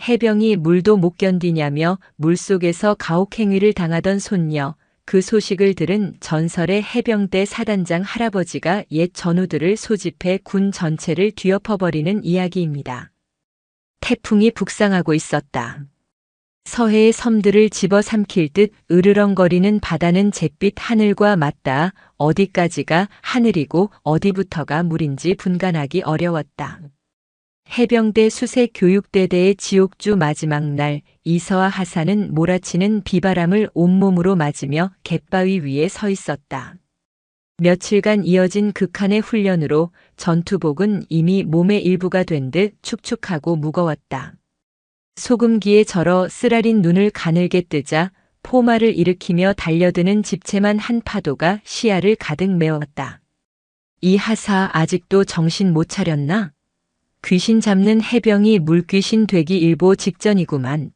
해병이 물도 못 견디냐며 물속에서 가혹행위를 당하던 손녀, 그 소식을 들은 전설의 해병대 사단장 할아버지가 옛 전우들을 소집해 군 전체를 뒤엎어버리는 이야기입니다. 태풍이 북상하고 있었다. 서해의 섬들을 집어삼킬 듯 으르렁거리는 바다는 잿빛 하늘과 맞닿아 어디까지가 하늘이고 어디부터가 물인지 분간하기 어려웠다. 해병대 수색 교육대대의 지옥주 마지막 날, 이서와 하사는 몰아치는 비바람을 온몸으로 맞으며 갯바위 위에 서 있었다. 며칠간 이어진 극한의 훈련으로 전투복은 이미 몸의 일부가 된 듯 축축하고 무거웠다. 소금기에 절어 쓰라린 눈을 가늘게 뜨자 포마를 일으키며 달려드는 집채만 한 파도가 시야를 가득 메웠다. 이 하사 아직도 정신 못 차렸나? 귀신 잡는 해병이 물귀신 되기 일보 직전이구만.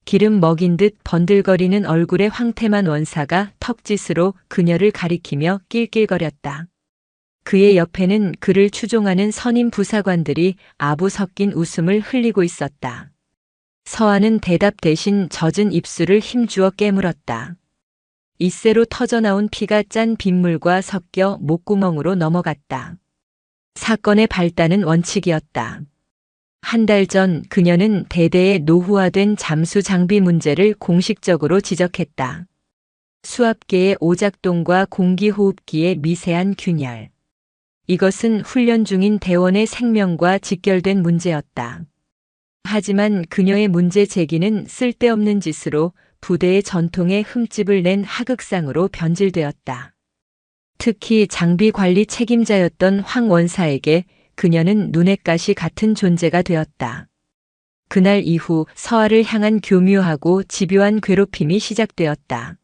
기름 먹인 듯 번들거리는 얼굴의 황태만 원사가 턱짓으로 그녀를 가리키며 낄낄거렸다. 그의 옆에는 그를 추종하는 선임 부사관들이 아부 섞인 웃음을 흘리고 있었다. 서한은 대답 대신 젖은 입술을 힘주어 깨물었다. 이새로 터져나온 피가 짠 빗물과 섞여 목구멍으로 넘어갔다. 사건의 발단은 원칙이었다. 한 달 전 그녀는 대대의 노후화된 잠수 장비 문제를 공식적으로 지적했다. 수압계의 오작동과 공기호흡기의 미세한 균열. 이것은 훈련 중인 대원의 생명과 직결된 문제였다. 하지만 그녀의 문제 제기는 쓸데없는 짓으로 부대의 전통에 흠집을 낸 하극상으로 변질되었다. 특히 장비 관리 책임자였던 황 원사에게 그녀는 눈엣 가시 같은 존재가 되었다. 그날 이후 서하를 향한 교묘하고 집요한 괴롭힘이 시작되었다.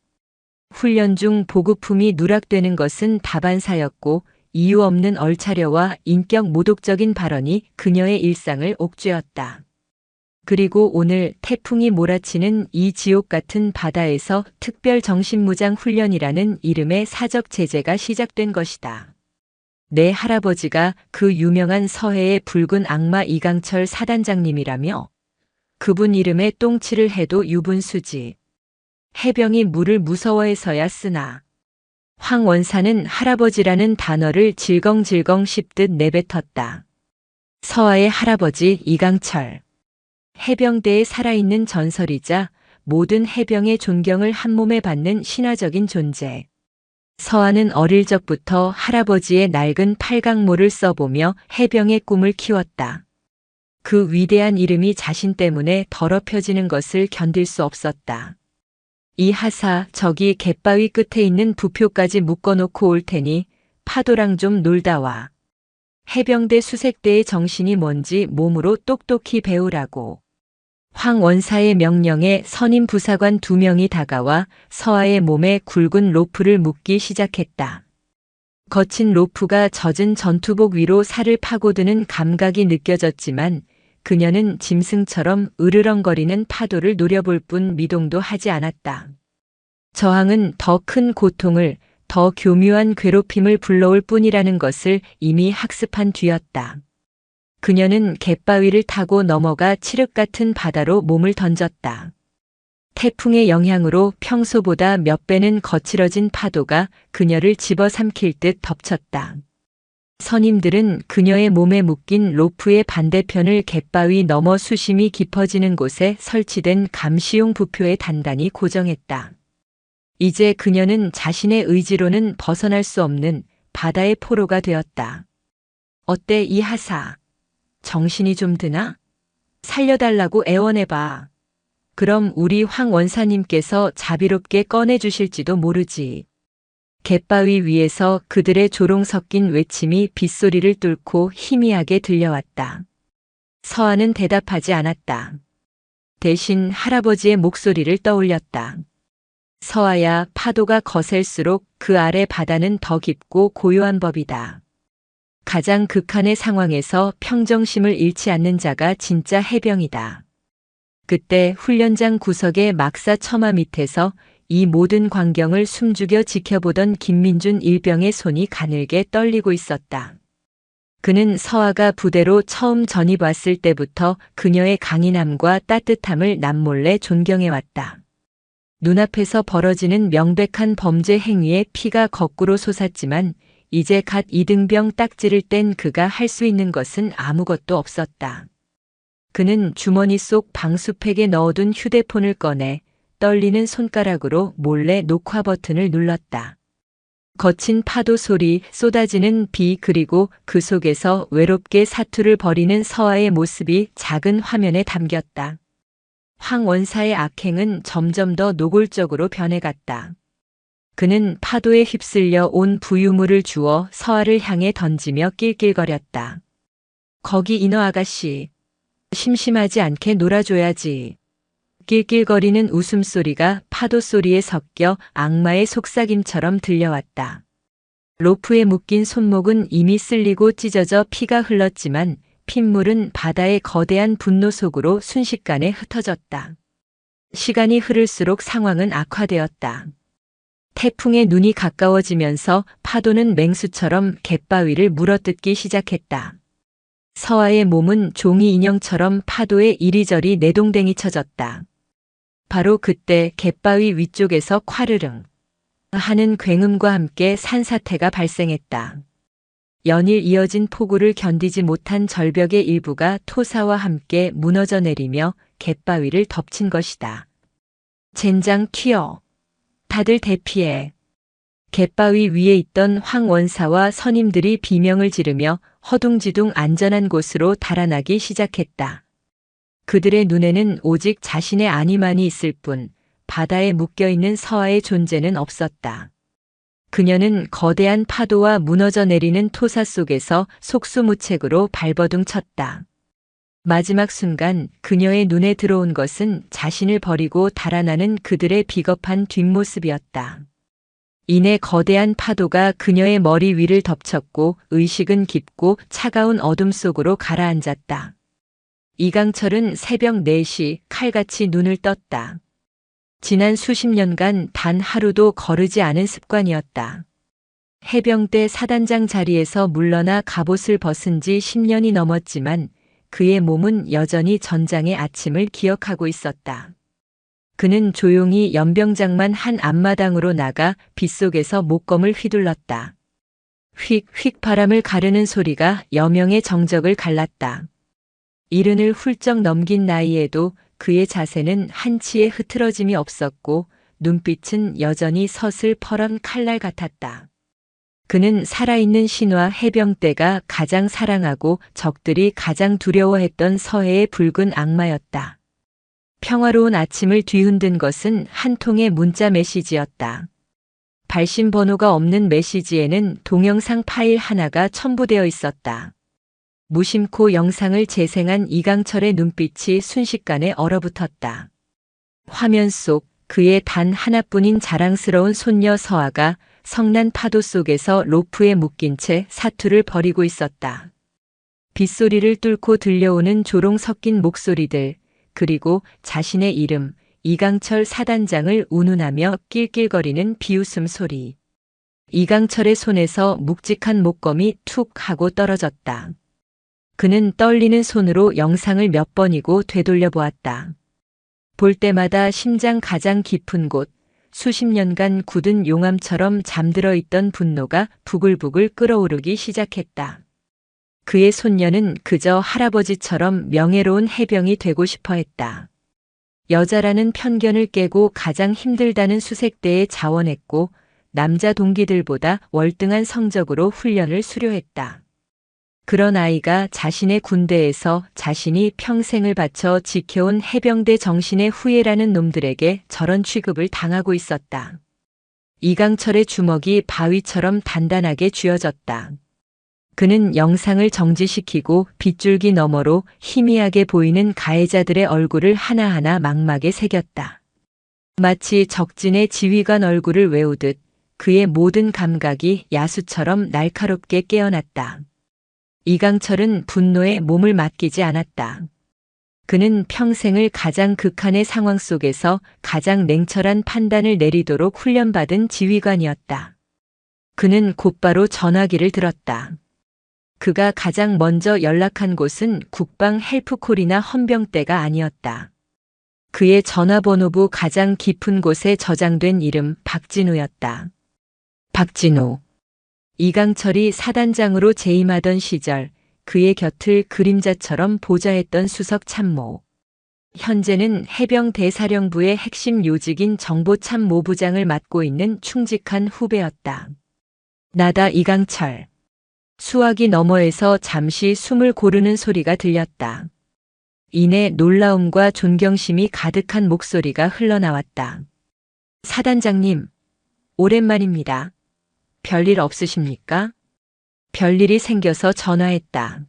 훈련 중 보급품이 누락되는 것은 다반사였고 이유 없는 얼차려와 인격 모독적인 발언이 그녀의 일상을 옥죄었다. 그리고 오늘 태풍이 몰아치는 이 지옥 같은 바다에서 특별 정신무장 훈련이라는 이름의 사적 제재가 시작된 것이다. 내 할아버지가 그 유명한 서해의 붉은 악마 이강철 사단장님이라며? 그분 이름에 똥칠을 해도 유분수지. 해병이 물을 무서워해서야 쓰나. 황 원사는 할아버지라는 단어를 질겅질겅 씹듯 내뱉었다. 서하의 할아버지 이강철. 해병대의 살아있는 전설이자 모든 해병의 존경을 한몸에 받는 신화적인 존재. 서하는 어릴 적부터 할아버지의 낡은 팔강모를 써보며 해병의 꿈을 키웠다. 그 위대한 이름이 자신 때문에 더럽혀지는 것을 견딜 수 없었다. 이 하사, 저기 갯바위 끝에 있는 부표까지 묶어놓고 올 테니 파도랑 좀 놀다 와. 해병대 수색대의 정신이 뭔지 몸으로 똑똑히 배우라고. 황 원사의 명령에 선임 부사관 2명이 다가와 서하의 몸에 굵은 로프를 묶기 시작했다. 거친 로프가 젖은 전투복 위로 살을 파고드는 감각이 느껴졌지만 그녀는 짐승처럼 으르렁거리는 파도를 노려볼 뿐 미동도 하지 않았다. 저항은 더 큰 고통을, 더 교묘한 괴롭힘을 불러올 뿐이라는 것을 이미 학습한 뒤였다. 그녀는 갯바위를 타고 넘어가 칠흑 같은 바다로 몸을 던졌다. 태풍의 영향으로 평소보다 몇 배는 거칠어진 파도가 그녀를 집어삼킬 듯 덮쳤다. 선임들은 그녀의 몸에 묶인 로프의 반대편을 갯바위 너머 수심이 깊어지는 곳에 설치된 감시용 부표에 단단히 고정했다. 이제 그녀는 자신의 의지로는 벗어날 수 없는 바다의 포로가 되었다. 어때 이 하사? 정신이 좀 드나? 살려달라고 애원해봐. 그럼 우리 황 원사님께서 자비롭게 꺼내주실지도 모르지. 갯바위 위에서 그들의 조롱 섞인 외침이 빗소리를 뚫고 희미하게 들려왔다. 서하는 대답하지 않았다. 대신 할아버지의 목소리를 떠올렸다. 서하야, 파도가 거셀수록 그 아래 바다는 더 깊고 고요한 법이다. 가장 극한의 상황에서 평정심을 잃지 않는 자가 진짜 해병이다. 그때 훈련장 구석의 막사 처마 밑에서 이 모든 광경을 숨죽여 지켜보던 김민준 일병의 손이 가늘게 떨리고 있었다. 그는 서아가 부대로 처음 전입 왔을 때부터 그녀의 강인함과 따뜻함을 남몰래 존경해왔다. 눈앞에서 벌어지는 명백한 범죄 행위에 피가 거꾸로 솟았지만 이제 갓 이등병 딱지를 뗀 그가 할 수 있는 것은 아무것도 없었다. 그는 주머니 속 방수팩에 넣어둔 휴대폰을 꺼내 떨리는 손가락으로 몰래 녹화 버튼을 눌렀다. 거친 파도 소리, 쏟아지는 비 그리고 그 속에서 외롭게 사투를 벌이는 서아의 모습이 작은 화면에 담겼다. 황 원사의 악행은 점점 더 노골적으로 변해갔다. 그는 파도에 휩쓸려 온 부유물을 주워 서아를 향해 던지며 낄낄거렸다. 거기 인어 아가씨, 심심하지 않게 놀아줘야지. 낄낄거리는 웃음소리가 파도 소리에 섞여 악마의 속삭임처럼 들려왔다. 로프에 묶인 손목은 이미 쓸리고 찢어져 피가 흘렀지만 핏물은 바다의 거대한 분노 속으로 순식간에 흩어졌다. 시간이 흐를수록 상황은 악화되었다. 태풍의 눈이 가까워지면서 파도는 맹수처럼 갯바위를 물어뜯기 시작했다. 서아의 몸은 종이 인형처럼 파도에 이리저리 내동댕이 쳐졌다. 바로 그때 갯바위 위쪽에서 콰르릉 하는 굉음과 함께 산사태가 발생했다. 연일 이어진 폭우를 견디지 못한 절벽의 일부가 토사와 함께 무너져 내리며 갯바위를 덮친 것이다. 젠장 튀어. 다들 대피해. 갯바위 위에 있던 황 원사와 선임들이 비명을 지르며 허둥지둥 안전한 곳으로 달아나기 시작했다. 그들의 눈에는 오직 자신의 안위만이 있을 뿐 바다에 묶여있는 서아의 존재는 없었다. 그녀는 거대한 파도와 무너져 내리는 토사 속에서 속수무책으로 발버둥 쳤다. 마지막 순간 그녀의 눈에 들어온 것은 자신을 버리고 달아나는 그들의 비겁한 뒷모습이었다. 이내 거대한 파도가 그녀의 머리 위를 덮쳤고 의식은 깊고 차가운 어둠 속으로 가라앉았다. 이강철은 새벽 4시 칼같이 눈을 떴다. 지난 수십 년간 단 하루도 거르지 않은 습관이었다. 해병대 사단장 자리에서 물러나 갑옷을 벗은 지 10년이 넘었지만 그의 몸은 여전히 전장의 아침을 기억하고 있었다. 그는 조용히 연병장만 한 앞마당으로 나가 빗속에서 목검을 휘둘렀다. 휙휙 바람을 가르는 소리가 여명의 정적을 갈랐다. 이른을 훌쩍 넘긴 나이에도 그의 자세는 한치의 흐트러짐이 없었고 눈빛은 여전히 서슬퍼런 칼날 같았다. 그는 살아있는 신화 해병대가 가장 사랑하고 적들이 가장 두려워했던 서해의 붉은 악마였다. 평화로운 아침을 뒤흔든 것은 한 통의 문자 메시지였다. 발신 번호가 없는 메시지에는 동영상 파일 하나가 첨부되어 있었다. 무심코 영상을 재생한 이강철의 눈빛이 순식간에 얼어붙었다. 화면 속 그의 단 하나뿐인 자랑스러운 손녀 서아가 성난 파도 속에서 로프에 묶인 채 사투를 벌이고 있었다. 빗소리를 뚫고 들려오는 조롱 섞인 목소리들, 그리고 자신의 이름, 이강철 사단장을 운운하며 낄낄거리는 비웃음 소리. 이강철의 손에서 묵직한 목검이 툭 하고 떨어졌다. 그는 떨리는 손으로 영상을 몇 번이고 되돌려 보았다. 볼 때마다 심장 가장 깊은 곳, 수십 년간 굳은 용암처럼 잠들어 있던 분노가 부글부글 끓어오르기 시작했다. 그의 손녀는 그저 할아버지처럼 명예로운 해병이 되고 싶어 했다. 여자라는 편견을 깨고 가장 힘들다는 수색대에 자원했고 남자 동기들보다 월등한 성적으로 훈련을 수료했다. 그런 아이가 자신의 군대에서 자신이 평생을 바쳐 지켜온 해병대 정신의 후예라는 놈들에게 저런 취급을 당하고 있었다. 이강철의 주먹이 바위처럼 단단하게 쥐어졌다. 그는 영상을 정지시키고 빗줄기 너머로 희미하게 보이는 가해자들의 얼굴을 하나하나 망막에 새겼다. 마치 적진의 지휘관 얼굴을 외우듯 그의 모든 감각이 야수처럼 날카롭게 깨어났다. 이강철은 분노에 몸을 맡기지 않았다. 그는 평생을 가장 극한의 상황 속에서 가장 냉철한 판단을 내리도록 훈련받은 지휘관이었다. 그는 곧바로 전화기를 들었다. 그가 가장 먼저 연락한 곳은 국방 헬프콜이나 헌병대가 아니었다. 그의 전화번호부 가장 깊은 곳에 저장된 이름 박진우였다. 박진우. 이강철이 사단장으로 재임하던 시절 그의 곁을 그림자처럼 보좌했던 수석 참모. 현재는 해병대사령부의 핵심 요직인 정보참모부장을 맡고 있는 충직한 후배였다. 나다 이강철. 수화기 너머에서 잠시 숨을 고르는 소리가 들렸다. 이내 놀라움과 존경심이 가득한 목소리가 흘러나왔다. 사단장님, 오랜만입니다. 별일 없으십니까? 별일이 생겨서 전화했다.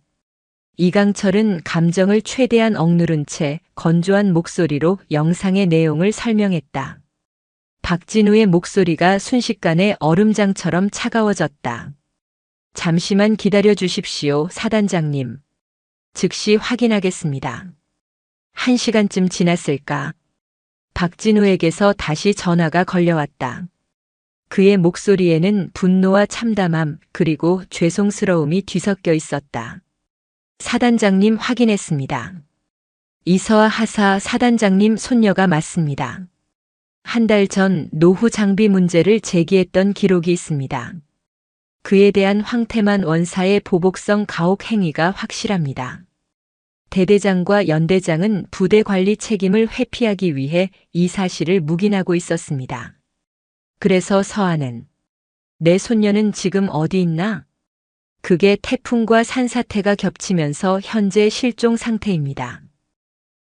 이강철은 감정을 최대한 억누른 채 건조한 목소리로 영상의 내용을 설명했다. 박진우의 목소리가 순식간에 얼음장처럼 차가워졌다. 잠시만 기다려 주십시오, 사단장님. 즉시 확인하겠습니다. 1시간쯤 지났을까? 박진우에게서 다시 전화가 걸려왔다. 그의 목소리에는 분노와 참담함 그리고 죄송스러움이 뒤섞여 있었다. 사단장님 확인했습니다. 이서아 하사 사단장님 손녀가 맞습니다. 한 달 전 노후 장비 문제를 제기했던 기록이 있습니다. 그에 대한 황태만 원사의 보복성 가혹 행위가 확실합니다. 대대장과 연대장은 부대 관리 책임을 회피하기 위해 이 사실을 묵인하고 있었습니다. 그래서 서한은 내 손녀는 지금 어디 있나? 그게 태풍과 산사태가 겹치면서 현재 실종 상태입니다.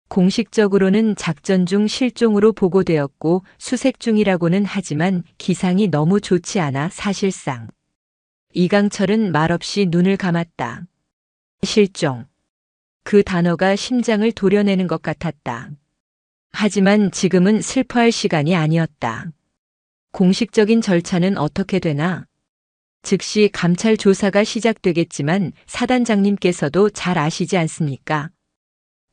공식적으로는 작전 중 실종으로 보고되었고 수색 중이라고는 하지만 기상이 너무 좋지 않아 사실상. 이강철은 말없이 눈을 감았다. 실종. 그 단어가 심장을 도려내는 것 같았다. 하지만 지금은 슬퍼할 시간이 아니었다. 공식적인 절차는 어떻게 되나? 즉시 감찰 조사가 시작되겠지만 사단장님께서도 잘 아시지 않습니까?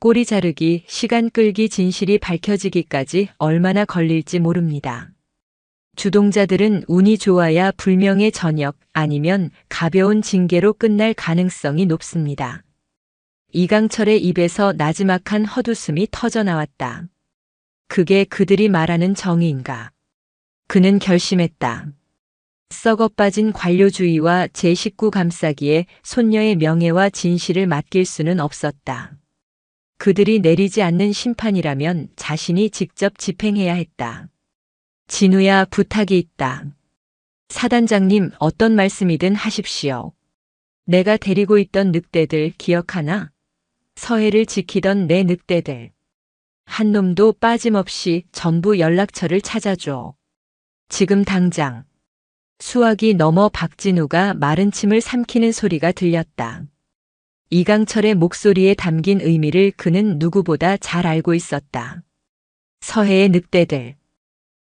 꼬리 자르기, 시간 끌기 진실이 밝혀지기까지 얼마나 걸릴지 모릅니다. 주동자들은 운이 좋아야 불명예 전역 아니면 가벼운 징계로 끝날 가능성이 높습니다. 이강철의 입에서 나지막한 헛웃음이 터져나왔다. 그게 그들이 말하는 정의인가? 그는 결심했다. 썩어빠진 관료주의와 제19 감싸기에 손녀의 명예와 진실을 맡길 수는 없었다. 그들이 내리지 않는 심판이라면 자신이 직접 집행해야 했다. 진우야, 부탁이 있다. 사단장님, 어떤 말씀이든 하십시오. 내가 데리고 있던 늑대들 기억하나? 서해를 지키던 내 늑대들. 한 놈도 빠짐없이 전부 연락처를 찾아줘. 지금 당장. 수화기 너머 박진우가 마른 침을 삼키는 소리가 들렸다. 이강철의 목소리에 담긴 의미를 그는 누구보다 잘 알고 있었다. 서해의 늑대들.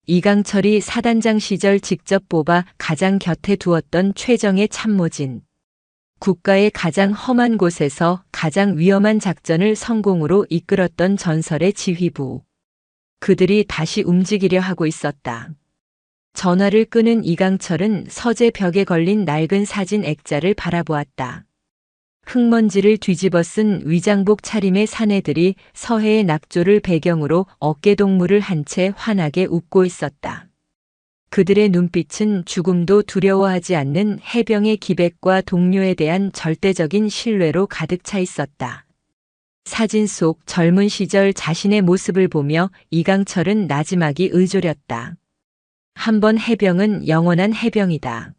이강철이 사단장 시절 직접 뽑아 가장 곁에 두었던 최정의 참모진. 국가의 가장 험한 곳에서 가장 위험한 작전을 성공으로 이끌었던 전설의 지휘부. 그들이 다시 움직이려 하고 있었다. 전화를 끄는 이강철은 서재 벽에 걸린 낡은 사진 액자를 바라보았다. 흙먼지를 뒤집어 쓴 위장복 차림의 사내들이 서해의 낙조를 배경으로 어깨동무를 한 채 환하게 웃고 있었다. 그들의 눈빛은 죽음도 두려워하지 않는 해병의 기백과 동료에 대한 절대적인 신뢰로 가득 차 있었다. 사진 속 젊은 시절 자신의 모습을 보며 이강철은 나지막이 의졸였다. 한 번 해병은 영원한 해병이다.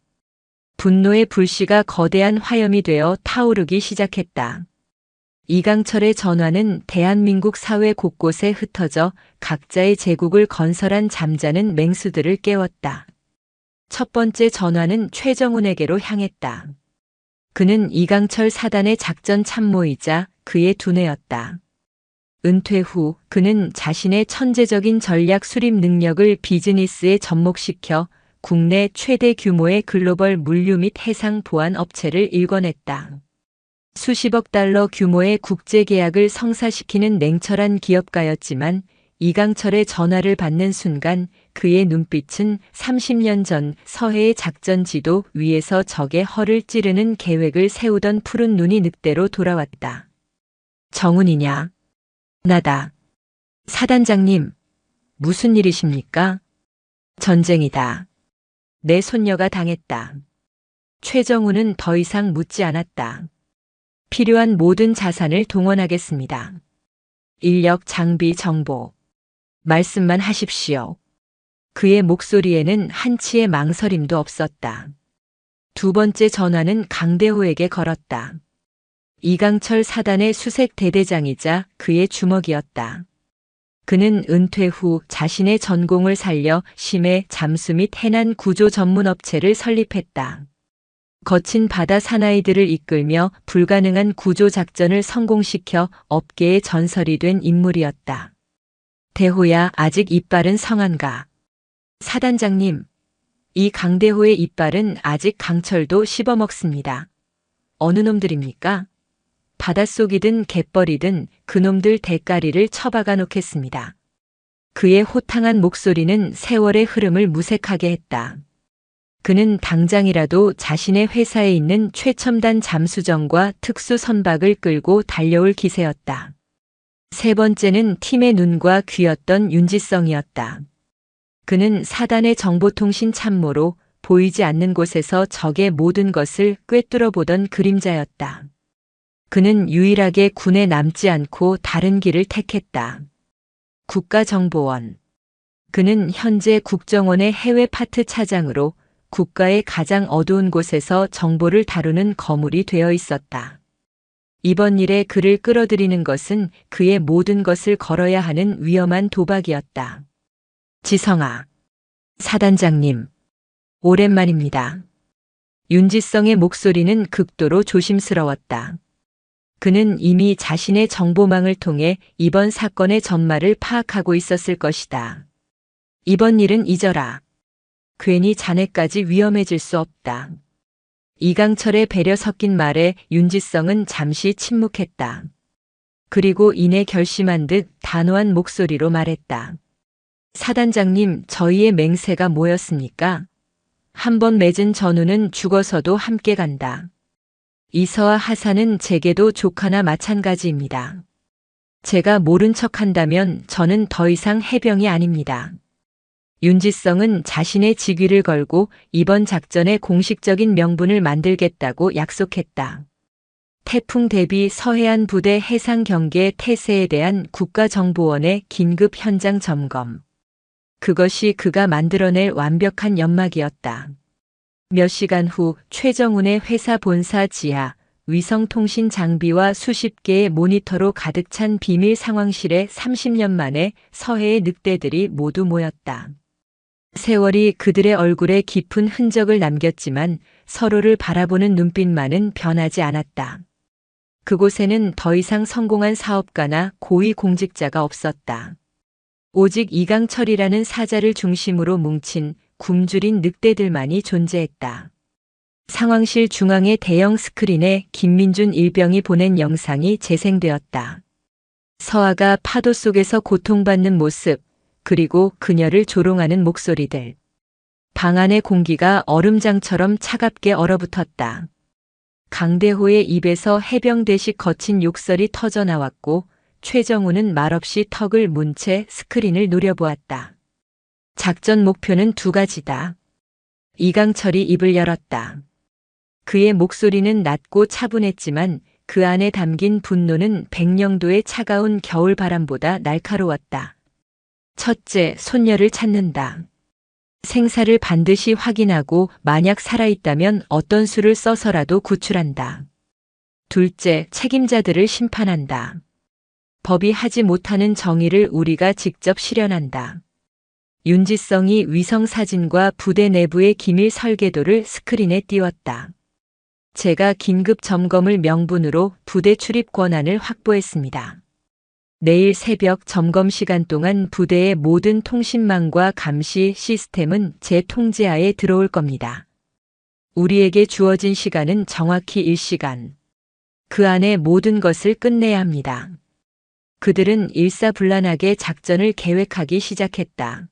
분노의 불씨가 거대한 화염이 되어 타오르기 시작했다. 이강철의 전화는 대한민국 사회 곳곳에 흩어져 각자의 제국을 건설한 잠자는 맹수들을 깨웠다. 첫 번째 전화는 최정훈에게로 향했다. 그는 이강철 사단의 작전 참모이자 그의 두뇌였다. 은퇴 후 그는 자신의 천재적인 전략 수립 능력을 비즈니스에 접목시켜 국내 최대 규모의 글로벌 물류 및 해상 보안 업체를 일궈냈다. 수십억 달러 규모의 국제 계약을 성사시키는 냉철한 기업가였지만 이강철의 전화를 받는 순간 그의 눈빛은 30년 전 서해의 작전 지도 위에서 적의 허를 찌르는 계획을 세우던 푸른 눈이 늑대로 돌아왔다. 정훈이냐? 나다. 사단장님, 무슨 일이십니까? 전쟁이다. 내 손녀가 당했다. 최정훈은 더 이상 묻지 않았다. 필요한 모든 자산을 동원하겠습니다. 인력, 장비, 정보. 말씀만 하십시오. 그의 목소리에는 한치의 망설임도 없었다. 두 번째 전화는 강대호에게 걸었다. 이강철 사단의 수색 대대장이자 그의 주먹이었다. 그는 은퇴 후 자신의 전공을 살려 심해, 잠수 및 해난 구조 전문 업체를 설립했다. 거친 바다 사나이들을 이끌며 불가능한 구조 작전을 성공시켜 업계의 전설이 된 인물이었다. 대호야, 아직 이빨은 성한가? 사단장님, 이 강대호의 이빨은 아직 강철도 씹어먹습니다. 어느 놈들입니까? 바닷속이든 갯벌이든 그놈들 대가리를 처박아 놓겠습니다. 그의 호탕한 목소리는 세월의 흐름을 무색하게 했다. 그는 당장이라도 자신의 회사에 있는 최첨단 잠수정과 특수 선박을 끌고 달려올 기세였다. 세 번째는 팀의 눈과 귀였던 윤지성이었다. 그는 사단의 정보통신 참모로 보이지 않는 곳에서 적의 모든 것을 꿰뚫어 보던 그림자였다. 그는 유일하게 군에 남지 않고 다른 길을 택했다. 국가정보원. 그는 현재 국정원의 해외 파트 차장으로 국가의 가장 어두운 곳에서 정보를 다루는 거물이 되어 있었다. 이번 일에 그를 끌어들이는 것은 그의 모든 것을 걸어야 하는 위험한 도박이었다. 지성아. 사단장님. 오랜만입니다. 윤지성의 목소리는 극도로 조심스러웠다. 그는 이미 자신의 정보망을 통해 이번 사건의 전말을 파악하고 있었을 것이다. 이번 일은 잊어라. 괜히 자네까지 위험해질 수 없다. 이강철의 배려 섞인 말에 윤지성은 잠시 침묵했다. 그리고 이내 결심한 듯 단호한 목소리로 말했다. 사단장님, 저희의 맹세가 뭐였습니까? 한번 맺은 전우는 죽어서도 함께 간다. 이서와 하사는 제게도 조카나 마찬가지입니다. 제가 모른 척한다면 저는 더 이상 해병이 아닙니다. 윤지성은 자신의 직위를 걸고 이번 작전의 공식적인 명분을 만들겠다고 약속했다. 태풍 대비 서해안 부대 해상 경계 태세에 대한 국가정보원의 긴급 현장 점검. 그것이 그가 만들어낼 완벽한 연막이었다. 몇 시간 후 최정훈의 회사 본사 지하, 위성통신 장비와 수십 개의 모니터로 가득 찬 비밀 상황실에 30년 만에 서해의 늑대들이 모두 모였다. 세월이 그들의 얼굴에 깊은 흔적을 남겼지만 서로를 바라보는 눈빛만은 변하지 않았다. 그곳에는 더 이상 성공한 사업가나 고위 공직자가 없었다. 오직 이강철이라는 사자를 중심으로 뭉친 굶주린 늑대들만이 존재했다. 상황실 중앙의 대형 스크린에 김민준 일병이 보낸 영상이 재생되었다. 서아가 파도 속에서 고통받는 모습, 그리고 그녀를 조롱하는 목소리들. 방 안의 공기가 얼음장처럼 차갑게 얼어붙었다. 강대호의 입에서 해병대식 거친 욕설이 터져나왔고 최정우는 말없이 턱을 문 채 스크린을 노려보았다. 작전 목표는 두 가지다. 이강철이 입을 열었다. 그의 목소리는 낮고 차분했지만 그 안에 담긴 분노는 백령도의 차가운 겨울바람보다 날카로웠다. 첫째, 손녀를 찾는다. 생사를 반드시 확인하고 만약 살아있다면 어떤 수를 써서라도 구출한다. 둘째, 책임자들을 심판한다. 법이 하지 못하는 정의를 우리가 직접 실현한다. 윤지성이 위성사진과 부대 내부의 기밀 설계도를 스크린에 띄웠다. 제가 긴급 점검을 명분으로 부대 출입 권한을 확보했습니다. 내일 새벽 점검 시간 동안 부대의 모든 통신망과 감시 시스템은 제 통제하에 들어올 겁니다. 우리에게 주어진 시간은 정확히 1시간. 그 안에 모든 것을 끝내야 합니다. 그들은 일사불란하게 작전을 계획하기 시작했다.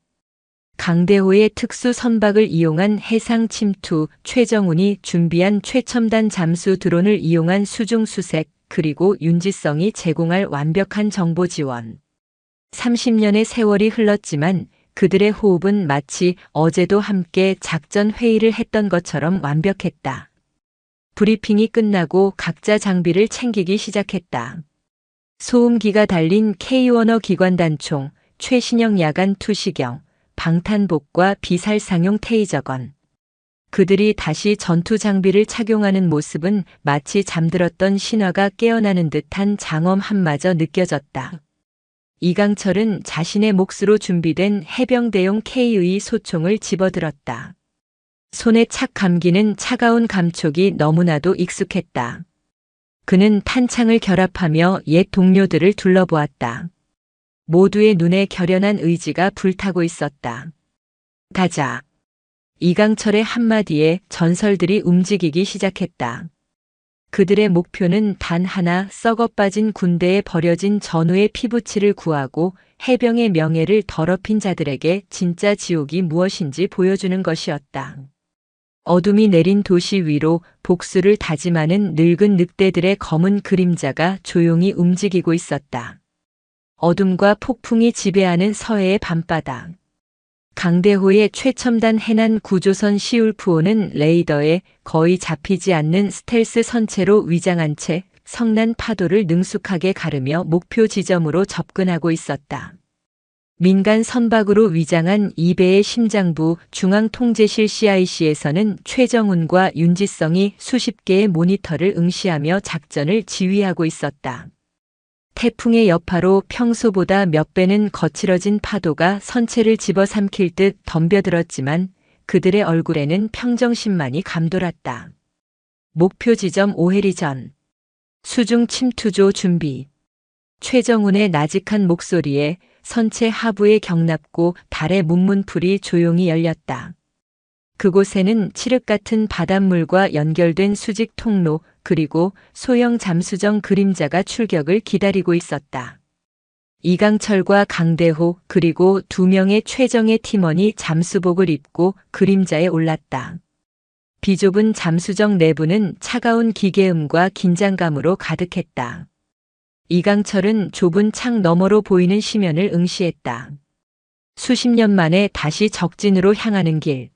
강대호의 특수 선박을 이용한 해상 침투, 최정훈이 준비한 최첨단 잠수 드론을 이용한 수중 수색, 그리고 윤지성이 제공할 완벽한 정보 지원. 30년의 세월이 흘렀지만 그들의 호흡은 마치 어제도 함께 작전 회의를 했던 것처럼 완벽했다. 브리핑이 끝나고 각자 장비를 챙기기 시작했다. 소음기가 달린 K-원어 기관단총, 최신형 야간 투시경, 방탄복과 비살상용 테이저건. 그들이 다시 전투 장비를 착용하는 모습은 마치 잠들었던 신화가 깨어나는 듯한 장엄함마저 느껴졌다. 이강철은 자신의 몫으로 준비된 해병대용 K의 소총을 집어들었다. 손에 착 감기는 차가운 감촉이 너무나도 익숙했다. 그는 탄창을 결합하며 옛 동료들을 둘러보았다. 모두의 눈에 결연한 의지가 불타고 있었다. 가자. 이강철의 한마디에 전설들이 움직이기 시작했다. 그들의 목표는 단 하나, 썩어빠진 군대에 버려진 전우의 피부치를 구하고 해병의 명예를 더럽힌 자들에게 진짜 지옥이 무엇인지 보여주는 것이었다. 어둠이 내린 도시 위로 복수를 다짐하는 늙은 늑대들의 검은 그림자가 조용히 움직이고 있었다. 어둠과 폭풍이 지배하는 서해의 밤바닥. 강대호의 최첨단 해난 구조선 시울프호는 레이더에 거의 잡히지 않는 스텔스 선체로 위장한 채 성난 파도를 능숙하게 가르며 목표 지점으로 접근하고 있었다. 민간 선박으로 위장한 2배의 심장부 중앙통제실 CIC에서는 최정훈과 윤지성이 수십 개의 모니터를 응시하며 작전을 지휘하고 있었다. 태풍의 여파로 평소보다 몇 배는 거칠어진 파도가 선체를 집어삼킬 듯 덤벼들었지만 그들의 얼굴에는 평정심만이 감돌았다. 목표 지점 오해리 전. 수중 침투조 준비. 최정훈의 나직한 목소리에 선체 하부의 경납고 달의 문문풀이 조용히 열렸다. 그곳에는 칠흑 같은 바닷물과 연결된 수직 통로 그리고 소형 잠수정 그림자가 출격을 기다리고 있었다. 이강철과 강대호 그리고 2명의 최정예 팀원이 잠수복을 입고 그림자에 올랐다. 비좁은 잠수정 내부는 차가운 기계음과 긴장감으로 가득했다. 이강철은 좁은 창 너머로 보이는 심연을 응시했다. 수십 년 만에 다시 적진으로 향하는 길.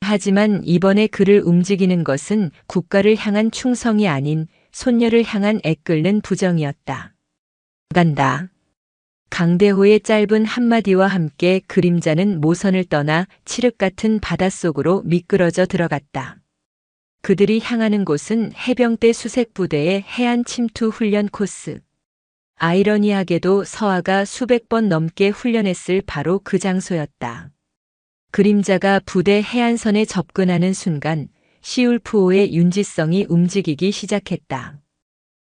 하지만 이번에 그를 움직이는 것은 국가를 향한 충성이 아닌 손녀를 향한 애끓는 부정이었다. 간다. 강대호의 짧은 한마디와 함께 그림자는 모선을 떠나 칠흑 같은 바닷속으로 미끄러져 들어갔다. 그들이 향하는 곳은 해병대 수색부대의 해안 침투 훈련 코스. 아이러니하게도 서아가 수백 번 넘게 훈련했을 바로 그 장소였다. 그림자가 부대 해안선에 접근하는 순간 시울프호의 윤지성이 움직이기 시작했다.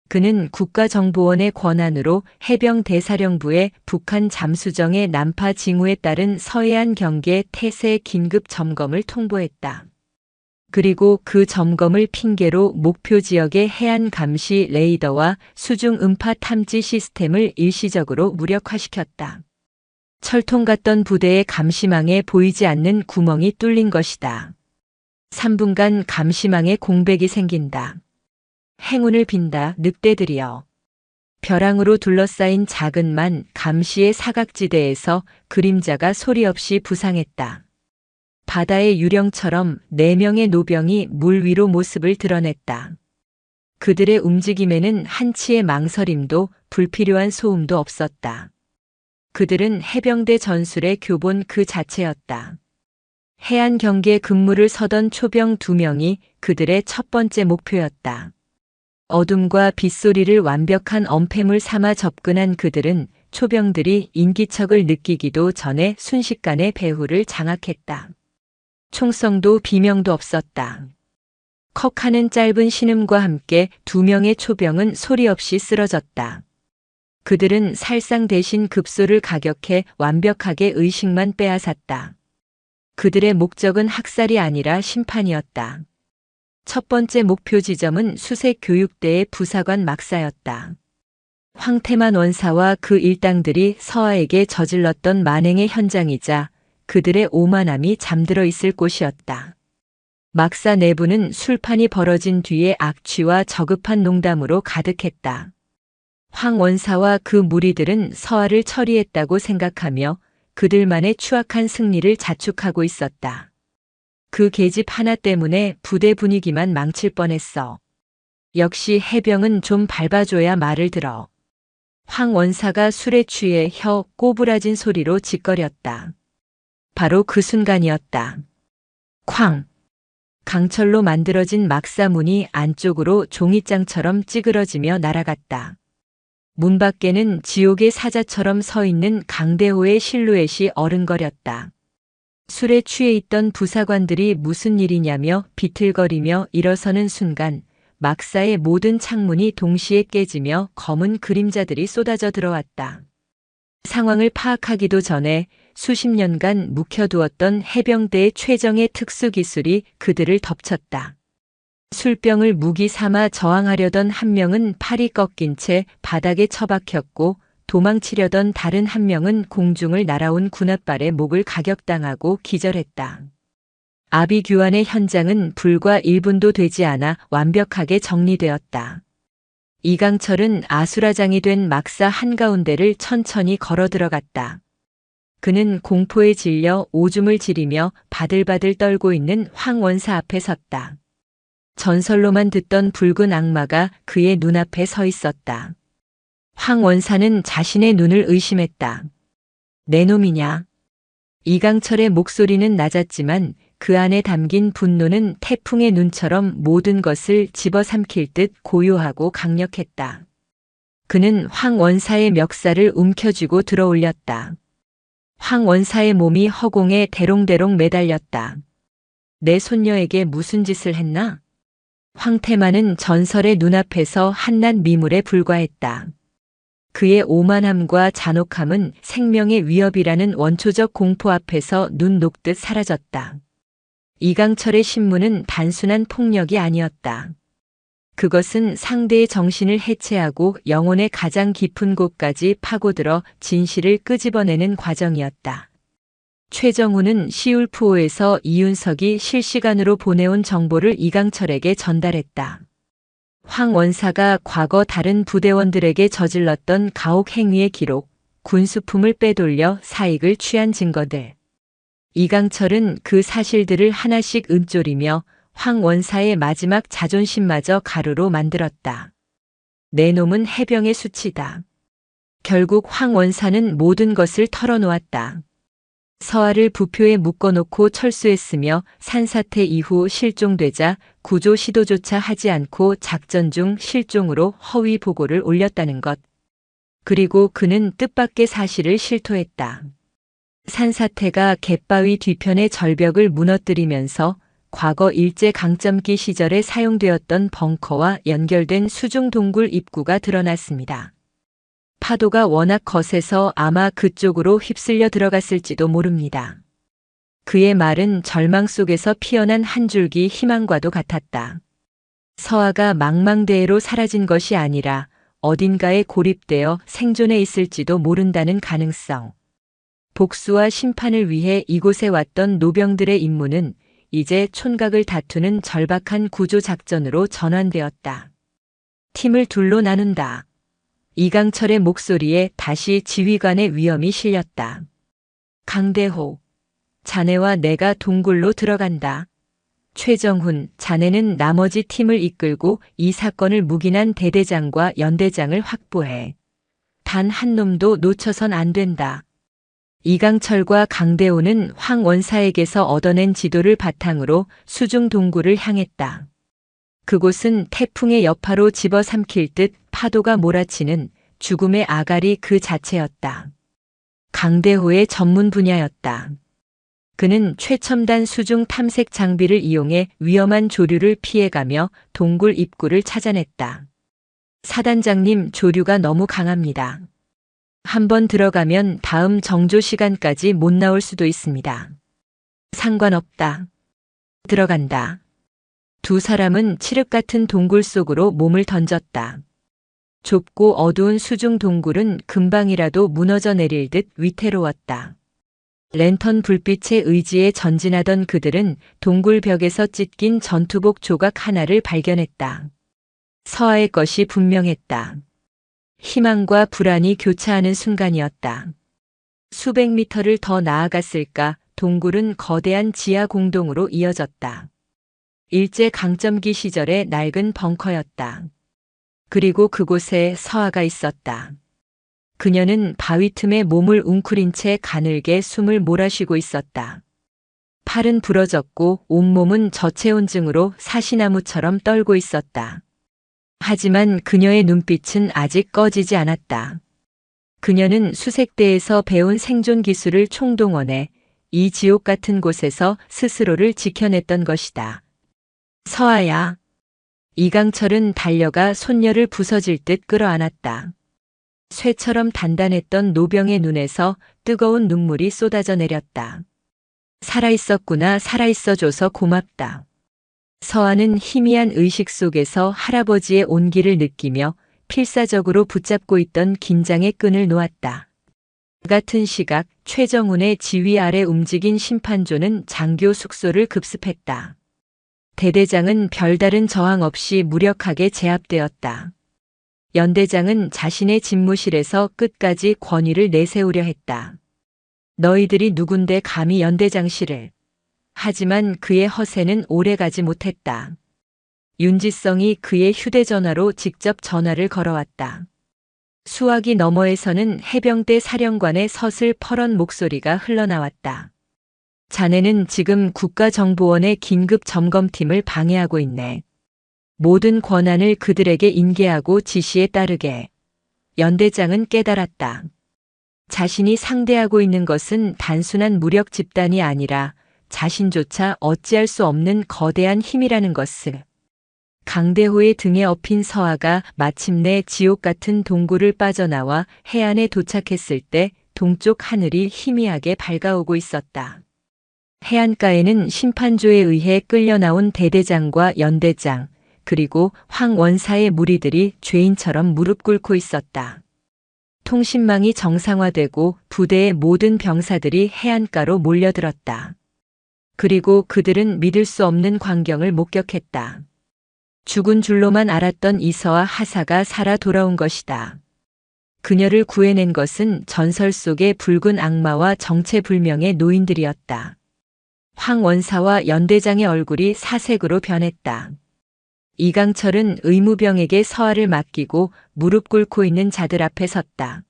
그는 국가정보원의 권한으로 해병대사령부의 북한 잠수정의 난파 징후에 따른 서해안 경계 태세 긴급 점검을 통보했다. 그리고 그 점검을 핑계로 목표 지역의 해안 감시 레이더와 수중 음파 탐지 시스템을 일시적으로 무력화시켰다. 철통 같던 부대의 감시망에 보이지 않는 구멍이 뚫린 것이다. 3분간 감시망에 공백이 생긴다. 행운을 빈다, 늑대들이여. 벼랑으로 둘러싸인 작은만 감시의 사각지대에서 그림자가 소리 없이 부상했다. 바다의 유령처럼 4명의 노병이 물 위로 모습을 드러냈다. 그들의 움직임에는 한치의 망설임도 불필요한 소음도 없었다. 그들은 해병대 전술의 교본 그 자체였다. 해안 경계 근무를 서던 초병 2명이 그들의 첫 번째 목표였다. 어둠과 빗소리를 완벽한 엄폐물 삼아 접근한 그들은 초병들이 인기척을 느끼기도 전에 순식간에 배후를 장악했다. 총성도 비명도 없었다. 컥하는 짧은 신음과 함께 2명의 초병은 소리 없이 쓰러졌다. 그들은 살상 대신 급소를 가격해 완벽하게 의식만 빼앗았다. 그들의 목적은 학살이 아니라 심판이었다. 첫 번째 목표 지점은 수색 교육대의 부사관 막사였다. 황태만 원사와 그 일당들이 서아에게 저질렀던 만행의 현장이자 그들의 오만함이 잠들어 있을 곳이었다. 막사 내부는 술판이 벌어진 뒤에 악취와 저급한 농담으로 가득했다. 황 원사와 그 무리들은 서아를 처리했다고 생각하며 그들만의 추악한 승리를 자축하고 있었다. 그 계집 하나 때문에 부대 분위기만 망칠 뻔했어. 역시 해병은 좀 밟아줘야 말을 들어. 황 원사가 술에 취해 혀 꼬부라진 소리로 짓거렸다. 바로 그 순간이었다. 쾅! 강철로 만들어진 막사문이 안쪽으로 종이장처럼 찌그러지며 날아갔다. 문 밖에는 지옥의 사자처럼 서 있는 강대호의 실루엣이 어른거렸다. 술에 취해 있던 부사관들이 무슨 일이냐며 비틀거리며 일어서는 순간 막사의 모든 창문이 동시에 깨지며 검은 그림자들이 쏟아져 들어왔다. 상황을 파악하기도 전에 수십 년간 묵혀두었던 해병대의 최정의 특수기술이 그들을 덮쳤다. 술병을 무기 삼아 저항하려던 한 명은 팔이 꺾인 채 바닥에 처박혔고 도망치려던 다른 한 명은 공중을 날아온 군홧발에 목을 가격당하고 기절했다. 아비규환의 현장은 불과 1분도 되지 않아 완벽하게 정리되었다. 이강철은 아수라장이 된 막사 한가운데를 천천히 걸어 들어갔다. 그는 공포에 질려 오줌을 지리며 바들바들 떨고 있는 황 원사 앞에 섰다. 전설로만 듣던 붉은 악마가 그의 눈앞에 서 있었다. 황 원사는 자신의 눈을 의심했다. 내 놈이냐? 이강철의 목소리는 낮았지만 그 안에 담긴 분노는 태풍의 눈처럼 모든 것을 집어삼킬 듯 고요하고 강력했다. 그는 황 원사의 멱살을 움켜쥐고 들어올렸다. 황 원사의 몸이 허공에 대롱대롱 매달렸다. 내 손녀에게 무슨 짓을 했나? 황태만은 전설의 눈앞에서 한낱 미물에 불과했다. 그의 오만함과 잔혹함은 생명의 위협이라는 원초적 공포 앞에서 눈 녹듯 사라졌다. 이강철의 신문은 단순한 폭력이 아니었다. 그것은 상대의 정신을 해체하고 영혼의 가장 깊은 곳까지 파고들어 진실을 끄집어내는 과정이었다. 최정훈은 시울프호에서 이윤석이 실시간으로 보내온 정보를 이강철에게 전달했다. 황 원사가 과거 다른 부대원들에게 저질렀던 가혹 행위의 기록, 군수품을 빼돌려 사익을 취한 증거들. 이강철은 그 사실들을 하나씩 읊조리며 황 원사의 마지막 자존심마저 가루로 만들었다. 내 놈은 해병의 수치다. 결국 황 원사는 모든 것을 털어놓았다. 서아를 부표에 묶어놓고 철수했으며 산사태 이후 실종되자 구조 시도조차 하지 않고 작전 중 실종으로 허위 보고를 올렸다는 것. 그리고 그는 뜻밖의 사실을 실토했다. 산사태가 갯바위 뒤편의 절벽을 무너뜨리면서 과거 일제강점기 시절에 사용되었던 벙커와 연결된 수중 동굴 입구가 드러났습니다. 파도가 워낙 거세서 아마 그쪽으로 휩쓸려 들어갔을지도 모릅니다. 그의 말은 절망 속에서 피어난 한 줄기 희망과도 같았다. 서아가 망망대해로 사라진 것이 아니라 어딘가에 고립되어 생존해 있을지도 모른다는 가능성. 복수와 심판을 위해 이곳에 왔던 노병들의 임무는 이제 촌각을 다투는 절박한 구조작전으로 전환되었다. 팀을 둘로 나눈다. 이강철의 목소리에 다시 지휘관의 위엄이 실렸다. 강대호, 자네와 내가 동굴로 들어간다. 최정훈, 자네는 나머지 팀을 이끌고 이 사건을 묵인한 대대장과 연대장을 확보해. 단 한 놈도 놓쳐선 안 된다. 이강철과 강대호는 황 원사에게서 얻어낸 지도를 바탕으로 수중 동굴을 향했다. 그곳은 태풍의 여파로 집어삼킬 듯 파도가 몰아치는 죽음의 아가리 그 자체였다. 강대호의 전문 분야였다. 그는 최첨단 수중 탐색 장비를 이용해 위험한 조류를 피해가며 동굴 입구를 찾아냈다. 사단장님, 조류가 너무 강합니다. 한번 들어가면 다음 정조 시간까지 못 나올 수도 있습니다. 상관없다. 들어간다. 두 사람은 칠흑 같은 동굴 속으로 몸을 던졌다. 좁고 어두운 수중 동굴은 금방이라도 무너져 내릴 듯 위태로웠다. 랜턴 불빛에 의지해 전진하던 그들은 동굴 벽에서 찢긴 전투복 조각 하나를 발견했다. 서아의 것이 분명했다. 희망과 불안이 교차하는 순간이었다. 수백 미터를 더 나아갔을까 동굴은 거대한 지하 공동으로 이어졌다. 일제 강점기 시절의 낡은 벙커였다. 그리고 그곳에 서아가 있었다. 그녀는 바위 틈에 몸을 웅크린 채 가늘게 숨을 몰아쉬고 있었다. 팔은 부러졌고 온몸은 저체온증으로 사시나무처럼 떨고 있었다. 하지만 그녀의 눈빛은 아직 꺼지지 않았다. 그녀는 수색대에서 배운 생존 기술을 총동원해 이 지옥 같은 곳에서 스스로를 지켜냈던 것이다. 서아야. 이강철은 달려가 손녀를 부서질 듯 끌어안았다. 쇠처럼 단단했던 노병의 눈에서 뜨거운 눈물이 쏟아져 내렸다. 살아있었구나, 살아있어줘서 고맙다. 서아는 희미한 의식 속에서 할아버지의 온기를 느끼며 필사적으로 붙잡고 있던 긴장의 끈을 놓았다. 같은 시각 최정훈의 지휘 아래 움직인 심판조는 장교 숙소를 급습했다. 대대장은 별다른 저항 없이 무력하게 제압되었다. 연대장은 자신의 집무실에서 끝까지 권위를 내세우려 했다. 너희들이 누군데 감히 연대장실을. 하지만 그의 허세는 오래가지 못했다. 윤지성이 그의 휴대전화로 직접 전화를 걸어왔다. 수화기 너머에서는 해병대 사령관의 서슬퍼런 목소리가 흘러나왔다. 자네는 지금 국가정보원의 긴급 점검팀을 방해하고 있네. 모든 권한을 그들에게 인계하고 지시에 따르게. 연대장은 깨달았다. 자신이 상대하고 있는 것은 단순한 무력 집단이 아니라 자신조차 어찌할 수 없는 거대한 힘이라는 것을. 강대호의 등에 업힌 서아가 마침내 지옥 같은 동굴을 빠져나와 해안에 도착했을 때 동쪽 하늘이 희미하게 밝아오고 있었다. 해안가에는 심판조에 의해 끌려 나온 대대장과 연대장, 그리고 황 원사의 무리들이 죄인처럼 무릎 꿇고 있었다. 통신망이 정상화되고 부대의 모든 병사들이 해안가로 몰려들었다. 그리고 그들은 믿을 수 없는 광경을 목격했다. 죽은 줄로만 알았던 이서와 하사가 살아 돌아온 것이다. 그녀를 구해낸 것은 전설 속의 붉은 악마와 정체불명의 노인들이었다. 황 원사와 연대장의 얼굴이 사색으로 변했다. 이강철은 의무병에게 서아를 맡기고 무릎 꿇고 있는 자들 앞에 섰다.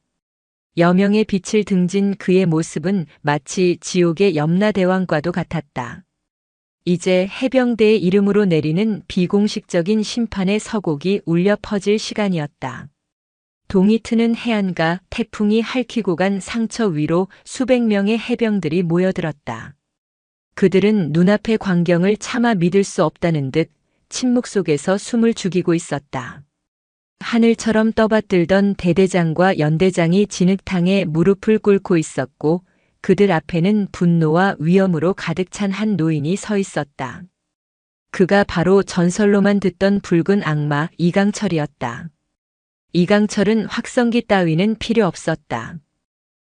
여명의 빛을 등진 그의 모습은 마치 지옥의 염라대왕과도 같았다. 이제 해병대의 이름으로 내리는 비공식적인 심판의 서곡이 울려 퍼질 시간이었다. 동이 트는 해안가, 태풍이 핥히고 간 상처 위로 수백 명의 해병들이 모여들었다. 그들은 눈앞의 광경을 차마 믿을 수 없다는 듯 침묵 속에서 숨을 죽이고 있었다. 하늘처럼 떠받들던 대대장과 연대장이 진흙탕에 무릎을 꿇고 있었고 그들 앞에는 분노와 위험으로 가득 찬 한 노인이 서 있었다. 그가 바로 전설로만 듣던 붉은 악마 이강철이었다. 이강철은 확성기 따위는 필요 없었다.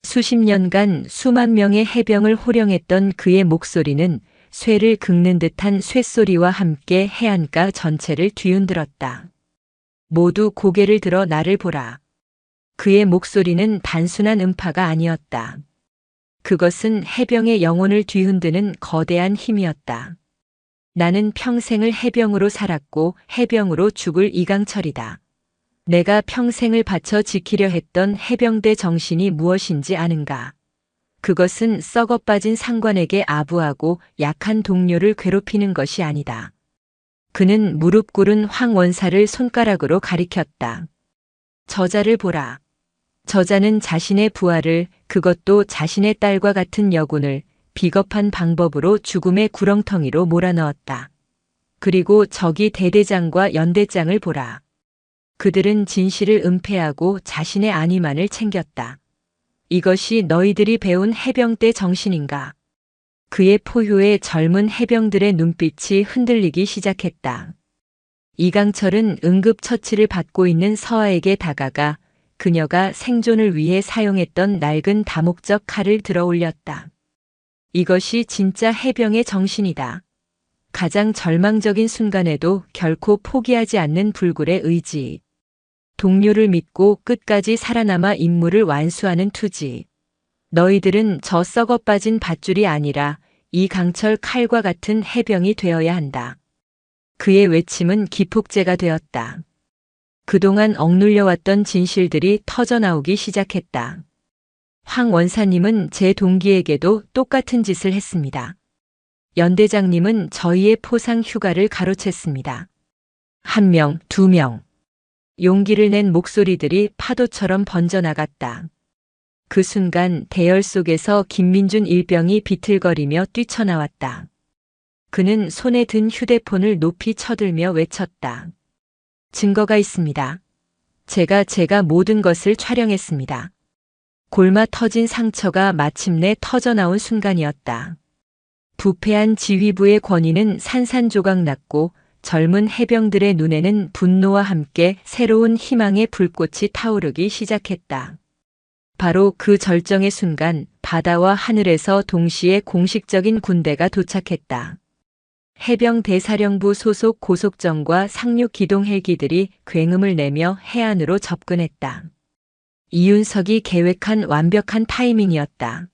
수십 년간 수만 명의 해병을 호령했던 그의 목소리는 쇠를 긁는 듯한 쇠소리와 함께 해안가 전체를 뒤흔들었다. 모두 고개를 들어 나를 보라. 그의 목소리는 단순한 음파가 아니었다. 그것은 해병의 영혼을 뒤흔드는 거대한 힘이었다. 나는 평생을 해병으로 살았고 해병으로 죽을 이강철이다. 내가 평생을 바쳐 지키려 했던 해병대 정신이 무엇인지 아는가? 그것은 썩어빠진 상관에게 아부하고 약한 동료를 괴롭히는 것이 아니다. 그는 무릎 꿇은 황 원사를 손가락으로 가리켰다. 저자를 보라. 저자는 자신의 부하를, 그것도 자신의 딸과 같은 여군을 비겁한 방법으로 죽음의 구렁텅이로 몰아넣었다. 그리고 저기 대대장과 연대장을 보라. 그들은 진실을 은폐하고 자신의 안위만을 챙겼다. 이것이 너희들이 배운 해병대 정신인가? 그의 포효에 젊은 해병들의 눈빛이 흔들리기 시작했다. 이강철은 응급처치를 받고 있는 서아에게 다가가 그녀가 생존을 위해 사용했던 낡은 다목적 칼을 들어 올렸다. 이것이 진짜 해병의 정신이다. 가장 절망적인 순간에도 결코 포기하지 않는 불굴의 의지. 동료를 믿고 끝까지 살아남아 임무를 완수하는 투지. 너희들은 저 썩어 빠진 밧줄이 아니라 이강철 칼과 같은 해병이 되어야 한다. 그의 외침은 기폭제가 되었다. 그동안 억눌려왔던 진실들이 터져나오기 시작했다. 황 원사님은 제 동기에게도 똑같은 짓을 했습니다. 연대장님은 저희의 포상 휴가를 가로챘습니다. 1명, 2명. 용기를 낸 목소리들이 파도처럼 번져나갔다. 그 순간 대열 속에서 김민준 일병이 비틀거리며 뛰쳐나왔다. 그는 손에 든 휴대폰을 높이 쳐들며 외쳤다. 증거가 있습니다. 제가 모든 것을 촬영했습니다. 골마 터진 상처가 마침내 터져나온 순간이었다. 부패한 지휘부의 권위는 산산조각 났고 젊은 해병들의 눈에는 분노와 함께 새로운 희망의 불꽃이 타오르기 시작했다. 바로 그 절정의 순간 바다와 하늘에서 동시에 공식적인 군대가 도착했다. 해병대사령부 소속 고속정과 상륙 기동 헬기들이 굉음을 내며 해안으로 접근했다. 이윤석이 계획한 완벽한 타이밍이었다.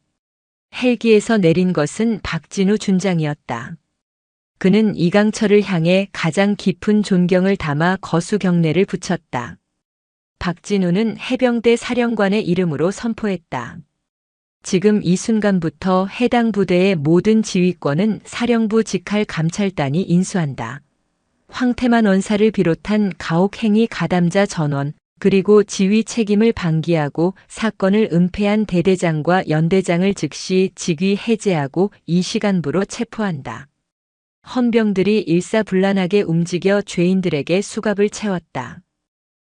헬기에서 내린 것은 박진우 준장이었다. 그는 이강철을 향해 가장 깊은 존경을 담아 거수 경례를 붙였다. 박진우는 해병대 사령관의 이름으로 선포했다. 지금 이 순간부터 해당 부대의 모든 지휘권은 사령부 직할 감찰단이 인수한다. 황태만 원사를 비롯한 가혹행위 가담자 전원, 그리고 지휘 책임을 방기하고 사건을 은폐한 대대장과 연대장을 즉시 직위 해제하고 이 시간부로 체포한다. 헌병들이 일사불란하게 움직여 죄인들에게 수갑을 채웠다.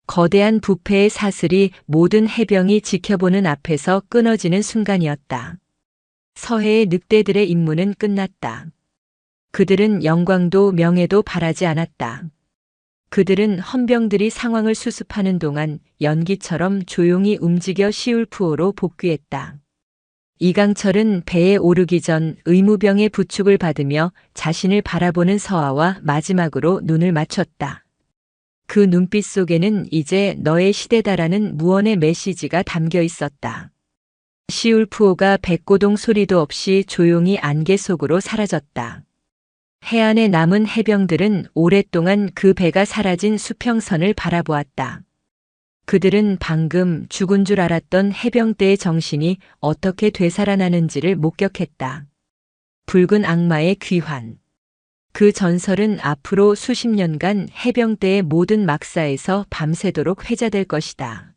거대한 부패의 사슬이 모든 해병이 지켜보는 앞에서 끊어지는 순간이었다. 서해의 늑대들의 임무는 끝났다. 그들은 영광도 명예도 바라지 않았다. 그들은 헌병들이 상황을 수습하는 동안 연기처럼 조용히 움직여 시울프오로 복귀했다. 이강철은 배에 오르기 전 의무병의 부축을 받으며 자신을 바라보는 서아와 마지막으로 눈을 맞췄다. 그 눈빛 속에는 이제 너의 시대다라는 무언의 메시지가 담겨 있었다. 시울프오가 백고동 소리도 없이 조용히 안개 속으로 사라졌다. 해안에 남은 해병들은 오랫동안 그 배가 사라진 수평선을 바라보았다. 그들은 방금 죽은 줄 알았던 해병대의 정신이 어떻게 되살아나는지를 목격했다. 붉은 악마의 귀환. 그 전설은 앞으로 수십 년간 해병대의 모든 막사에서 밤새도록 회자될 것이다.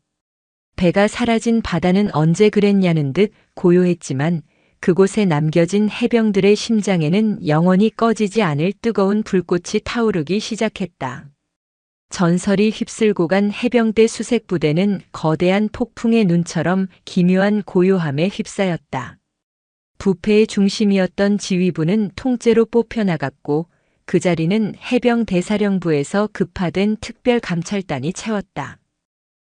배가 사라진 바다는 언제 그랬냐는 듯 고요했지만 그곳에 남겨진 해병들의 심장에는 영원히 꺼지지 않을 뜨거운 불꽃이 타오르기 시작했다. 전설이 휩쓸고 간 해병대 수색부대는 거대한 폭풍의 눈처럼 기묘한 고요함에 휩싸였다. 부패의 중심이었던 지휘부는 통째로 뽑혀나갔고 그 자리는 해병대사령부에서 급파된 특별감찰단이 채웠다.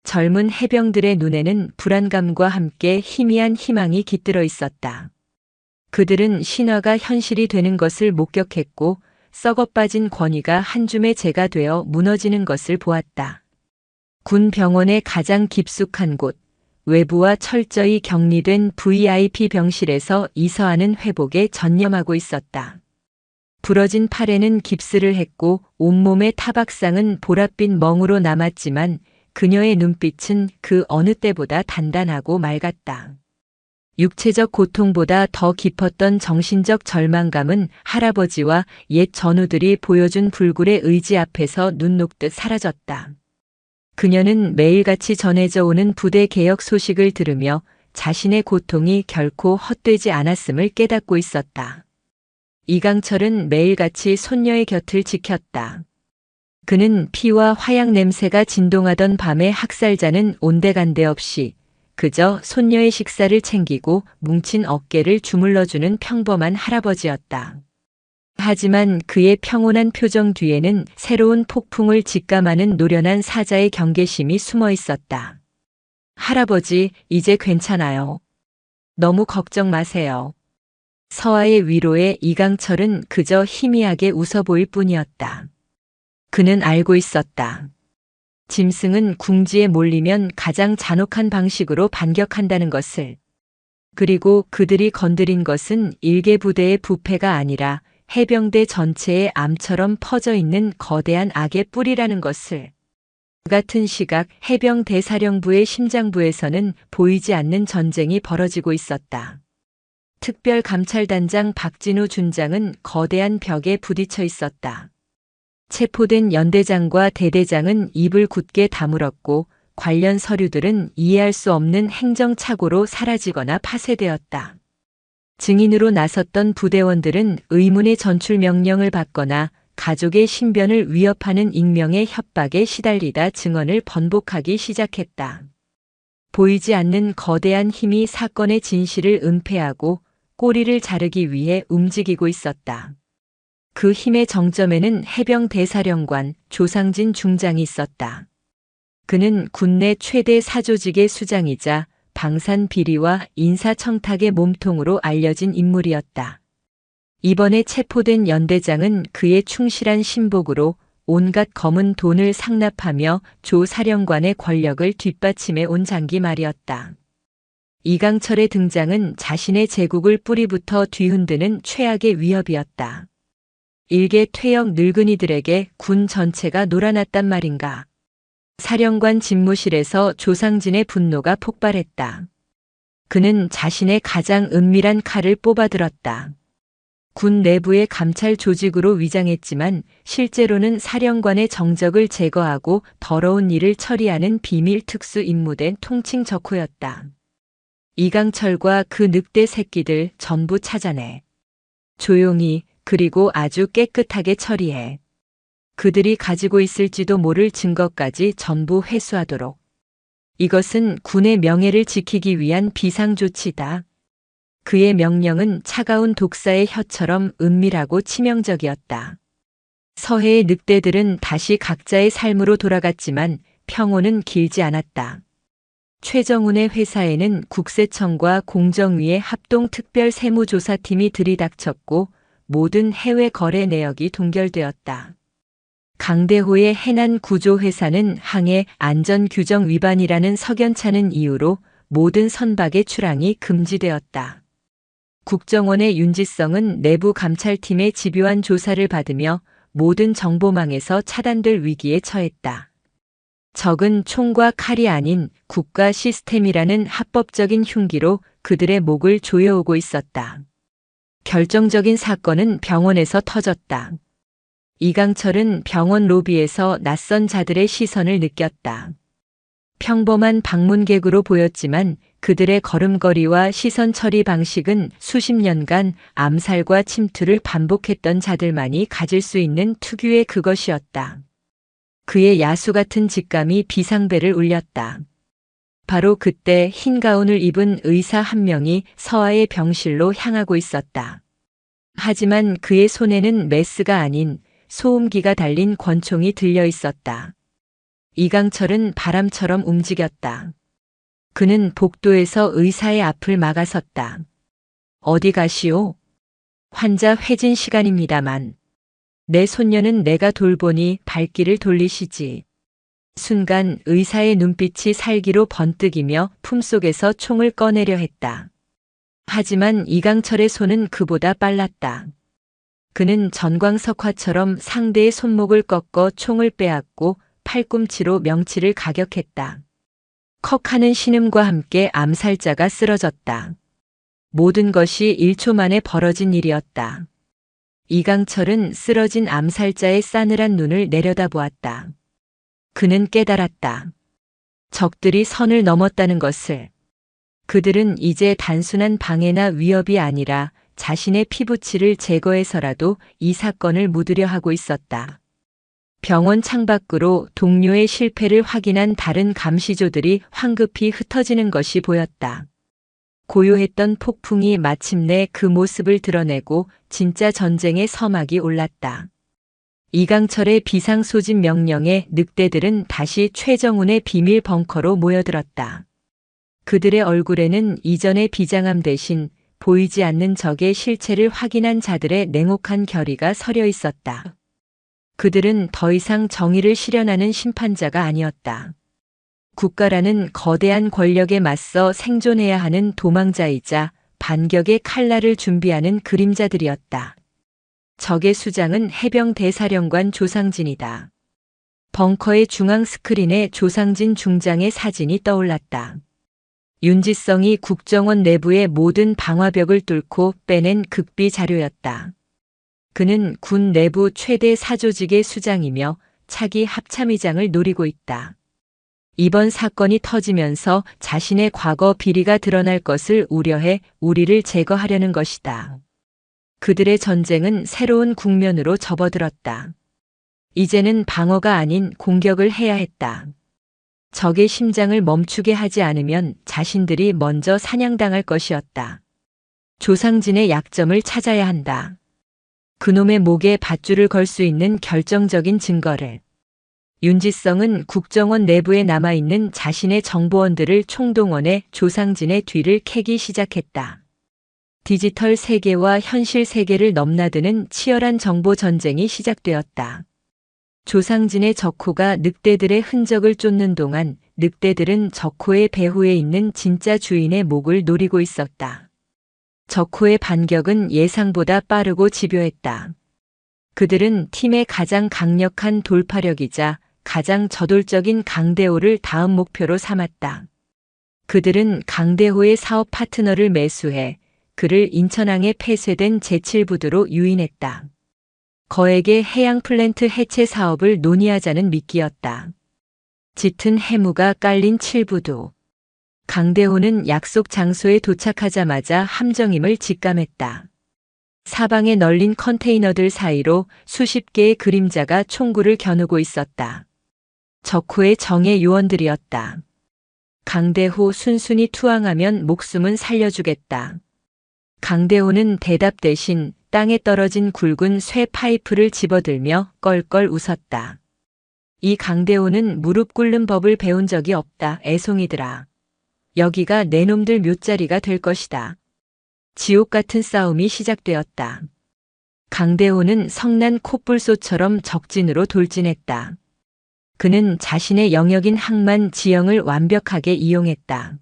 젊은 해병들의 눈에는 불안감과 함께 희미한 희망이 깃들어 있었다. 그들은 신화가 현실이 되는 것을 목격했고 썩어빠진 권위가 한 줌의 재가 되어 무너지는 것을 보았다. 군 병원의 가장 깊숙한 곳, 외부와 철저히 격리된 VIP 병실에서 이서아는 회복에 전념하고 있었다. 부러진 팔에는 깁스를 했고 온몸의 타박상은 보랏빛 멍으로 남았지만 그녀의 눈빛은 그 어느 때보다 단단하고 맑았다. 육체적 고통보다 더 깊었던 정신적 절망감은 할아버지와 옛 전우들이 보여준 불굴의 의지 앞에서 눈 녹듯 사라졌다. 그녀는 매일같이 전해져 오는 부대 개혁 소식을 들으며 자신의 고통이 결코 헛되지 않았음을 깨닫고 있었다. 이강철은 매일같이 손녀의 곁을 지켰다. 그는 피와 화약 냄새가 진동하던 밤에 학살자는 온데간데 없이 그저 손녀의 식사를 챙기고 뭉친 어깨를 주물러주는 평범한 할아버지였다. 하지만 그의 평온한 표정 뒤에는 새로운 폭풍을 직감하는 노련한 사자의 경계심이 숨어 있었다. 할아버지, 이제 괜찮아요. 너무 걱정 마세요. 서아의 위로에 이강철은 그저 희미하게 웃어 보일 뿐이었다. 그는 알고 있었다. 짐승은 궁지에 몰리면 가장 잔혹한 방식으로 반격한다는 것을. 그리고 그들이 건드린 것은 일개 부대의 부패가 아니라 해병대 전체에 암처럼 퍼져 있는 거대한 악의 뿌리라는 것을. 그 같은 시각 해병대사령부의 심장부에서는 보이지 않는 전쟁이 벌어지고 있었다. 특별감찰단장 박진우 준장은 거대한 벽에 부딪혀 있었다. 체포된 연대장과 대대장은 입을 굳게 다물었고 관련 서류들은 이해할 수 없는 행정착오로 사라지거나 파쇄되었다. 증인으로 나섰던 부대원들은 의문의 전출 명령을 받거나 가족의 신변을 위협하는 익명의 협박에 시달리다 증언을 번복하기 시작했다. 보이지 않는 거대한 힘이 사건의 진실을 은폐하고 꼬리를 자르기 위해 움직이고 있었다. 그 힘의 정점에는 해병대사령관 조상진 중장이 있었다. 그는 군내 최대 사조직의 수장이자 방산 비리와 인사청탁의 몸통으로 알려진 인물이었다. 이번에 체포된 연대장은 그의 충실한 신복으로 온갖 검은 돈을 상납하며 조 사령관의 권력을 뒷받침해 온 장기 말이었다. 이강철의 등장은 자신의 제국을 뿌리부터 뒤흔드는 최악의 위협이었다. 일개 퇴역 늙은이들에게 군 전체가 놀아났단 말인가. 사령관 집무실에서 조상진의 분노가 폭발했다. 그는 자신의 가장 은밀한 칼을 뽑아들었다. 군 내부의 감찰 조직으로 위장했지만 실제로는 사령관의 정적을 제거하고 더러운 일을 처리하는 비밀 특수 임무된 통칭 적호였다. 이강철과 그 늑대 새끼들 전부 찾아내. 조용히 그리고 아주 깨끗하게 처리해. 그들이 가지고 있을지도 모를 증거까지 전부 회수하도록. 이것은 군의 명예를 지키기 위한 비상조치다. 그의 명령은 차가운 독사의 혀처럼 은밀하고 치명적이었다. 서해의 늑대들은 다시 각자의 삶으로 돌아갔지만 평온은 길지 않았다. 최정훈의 회사에는 국세청과 공정위의 합동특별세무조사팀이 들이닥쳤고 모든 해외 거래 내역이 동결되었다. 강대호의 해난 구조회사는 항해 안전규정 위반이라는 석연찮은 이유로 모든 선박의 출항이 금지되었다. 국정원의 윤지성은 내부 감찰팀의 집요한 조사를 받으며 모든 정보망에서 차단될 위기에 처했다. 적은 총과 칼이 아닌 국가 시스템이라는 합법적인 흉기로 그들의 목을 조여오고 있었다. 결정적인 사건은 병원에서 터졌다. 이강철은 병원 로비에서 낯선 자들의 시선을 느꼈다. 평범한 방문객으로 보였지만 그들의 걸음걸이와 시선 처리 방식은 수십 년간 암살과 침투를 반복했던 자들만이 가질 수 있는 특유의 그것이었다. 그의 야수 같은 직감이 비상벨을 울렸다. 바로 그때 흰 가운을 입은 의사 한 명이 서아의 병실로 향하고 있었다. 하지만 그의 손에는 메스가 아닌 소음기가 달린 권총이 들려 있었다. 이강철은 바람처럼 움직였다. 그는 복도에서 의사의 앞을 막아섰다. 어디 가시오? 환자 회진 시간입니다만. 내 손녀는 내가 돌보니 발길을 돌리시지. 순간 의사의 눈빛이 살기로 번뜩이며 품속에서 총을 꺼내려 했다. 하지만 이강철의 손은 그보다 빨랐다. 그는 전광석화처럼 상대의 손목을 꺾어 총을 빼앗고 팔꿈치로 명치를 가격했다. 컥 하는 신음과 함께 암살자가 쓰러졌다. 모든 것이 1초 만에 벌어진 일이었다. 이강철은 쓰러진 암살자의 싸늘한 눈을 내려다보았다. 그는 깨달았다. 적들이 선을 넘었다는 것을. 그들은 이제 단순한 방해나 위협이 아니라 자신의 피부치를 제거해서라도 이 사건을 묻으려 하고 있었다. 병원 창밖으로 동료의 실패를 확인한 다른 감시조들이 황급히 흩어지는 것이 보였다. 고요했던 폭풍이 마침내 그 모습을 드러내고 진짜 전쟁의 서막이 올랐다. 이강철의 비상소집 명령에 늑대들은 다시 최정훈의 비밀 벙커로 모여들었다. 그들의 얼굴에는 이전의 비장함 대신 보이지 않는 적의 실체를 확인한 자들의 냉혹한 결의가 서려 있었다. 그들은 더 이상 정의를 실현하는 심판자가 아니었다. 국가라는 거대한 권력에 맞서 생존해야 하는 도망자이자 반격의 칼날을 준비하는 그림자들이었다. 적의 수장은 해병 대사령관 조상진이다. 벙커의 중앙 스크린에 조상진 중장의 사진이 떠올랐다. 윤지성이 국정원 내부의 모든 방화벽을 뚫고 빼낸 극비 자료였다. 그는 군 내부 최대 사조직의 수장이며 차기 합참의장을 노리고 있다. 이번 사건이 터지면서 자신의 과거 비리가 드러날 것을 우려해 우리를 제거하려는 것이다. 그들의 전쟁은 새로운 국면으로 접어들었다. 이제는 방어가 아닌 공격을 해야 했다. 적의 심장을 멈추게 하지 않으면 자신들이 먼저 사냥당할 것이었다. 조상진의 약점을 찾아야 한다. 그놈의 목에 밧줄을 걸 수 있는 결정적인 증거를. 윤지성은 국정원 내부에 남아있는 자신의 정보원들을 총동원해 조상진의 뒤를 캐기 시작했다. 디지털 세계와 현실 세계를 넘나드는 치열한 정보 전쟁이 시작되었다. 조상진의 적호가 늑대들의 흔적을 쫓는 동안 늑대들은 적호의 배후에 있는 진짜 주인의 목을 노리고 있었다. 적호의 반격은 예상보다 빠르고 집요했다. 그들은 팀의 가장 강력한 돌파력이자 가장 저돌적인 강대호를 다음 목표로 삼았다. 그들은 강대호의 사업 파트너를 매수해 그를 인천항에 폐쇄된 제7부두로 유인했다. 거액의 해양 플랜트 해체 사업을 논의하자는 미끼였다. 짙은 해무가 깔린 7부두. 강대호는 약속 장소에 도착하자마자 함정임을 직감했다. 사방에 널린 컨테이너들 사이로 수십 개의 그림자가 총구를 겨누고 있었다. 적호의 정예 요원들이었다. 강대호 순순히 투항하면 목숨은 살려주겠다. 강대호는 대답 대신 땅에 떨어진 굵은 쇠 파이프를 집어들며 껄껄 웃었다. 이 강대호는 무릎 꿇는 법을 배운 적이 없다. 애송이들아. 여기가 내 놈들 묘자리가 될 것이다. 지옥 같은 싸움이 시작되었다. 강대호는 성난 콧불소처럼 적진으로 돌진했다. 그는 자신의 영역인 항만 지형을 완벽하게 이용했다.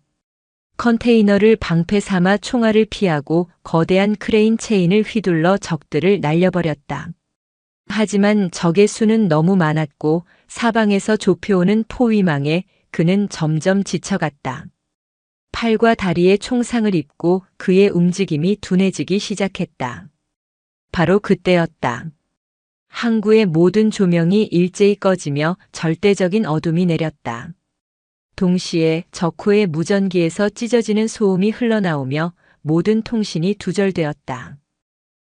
컨테이너를 방패 삼아 총알을 피하고 거대한 크레인 체인을 휘둘러 적들을 날려버렸다. 하지만 적의 수는 너무 많았고 사방에서 좁혀오는 포위망에 그는 점점 지쳐갔다. 팔과 다리에 총상을 입고 그의 움직임이 둔해지기 시작했다. 바로 그때였다. 항구의 모든 조명이 일제히 꺼지며 절대적인 어둠이 내렸다. 동시에 적호의 무전기에서 찢어지는 소음이 흘러나오며 모든 통신이 두절되었다.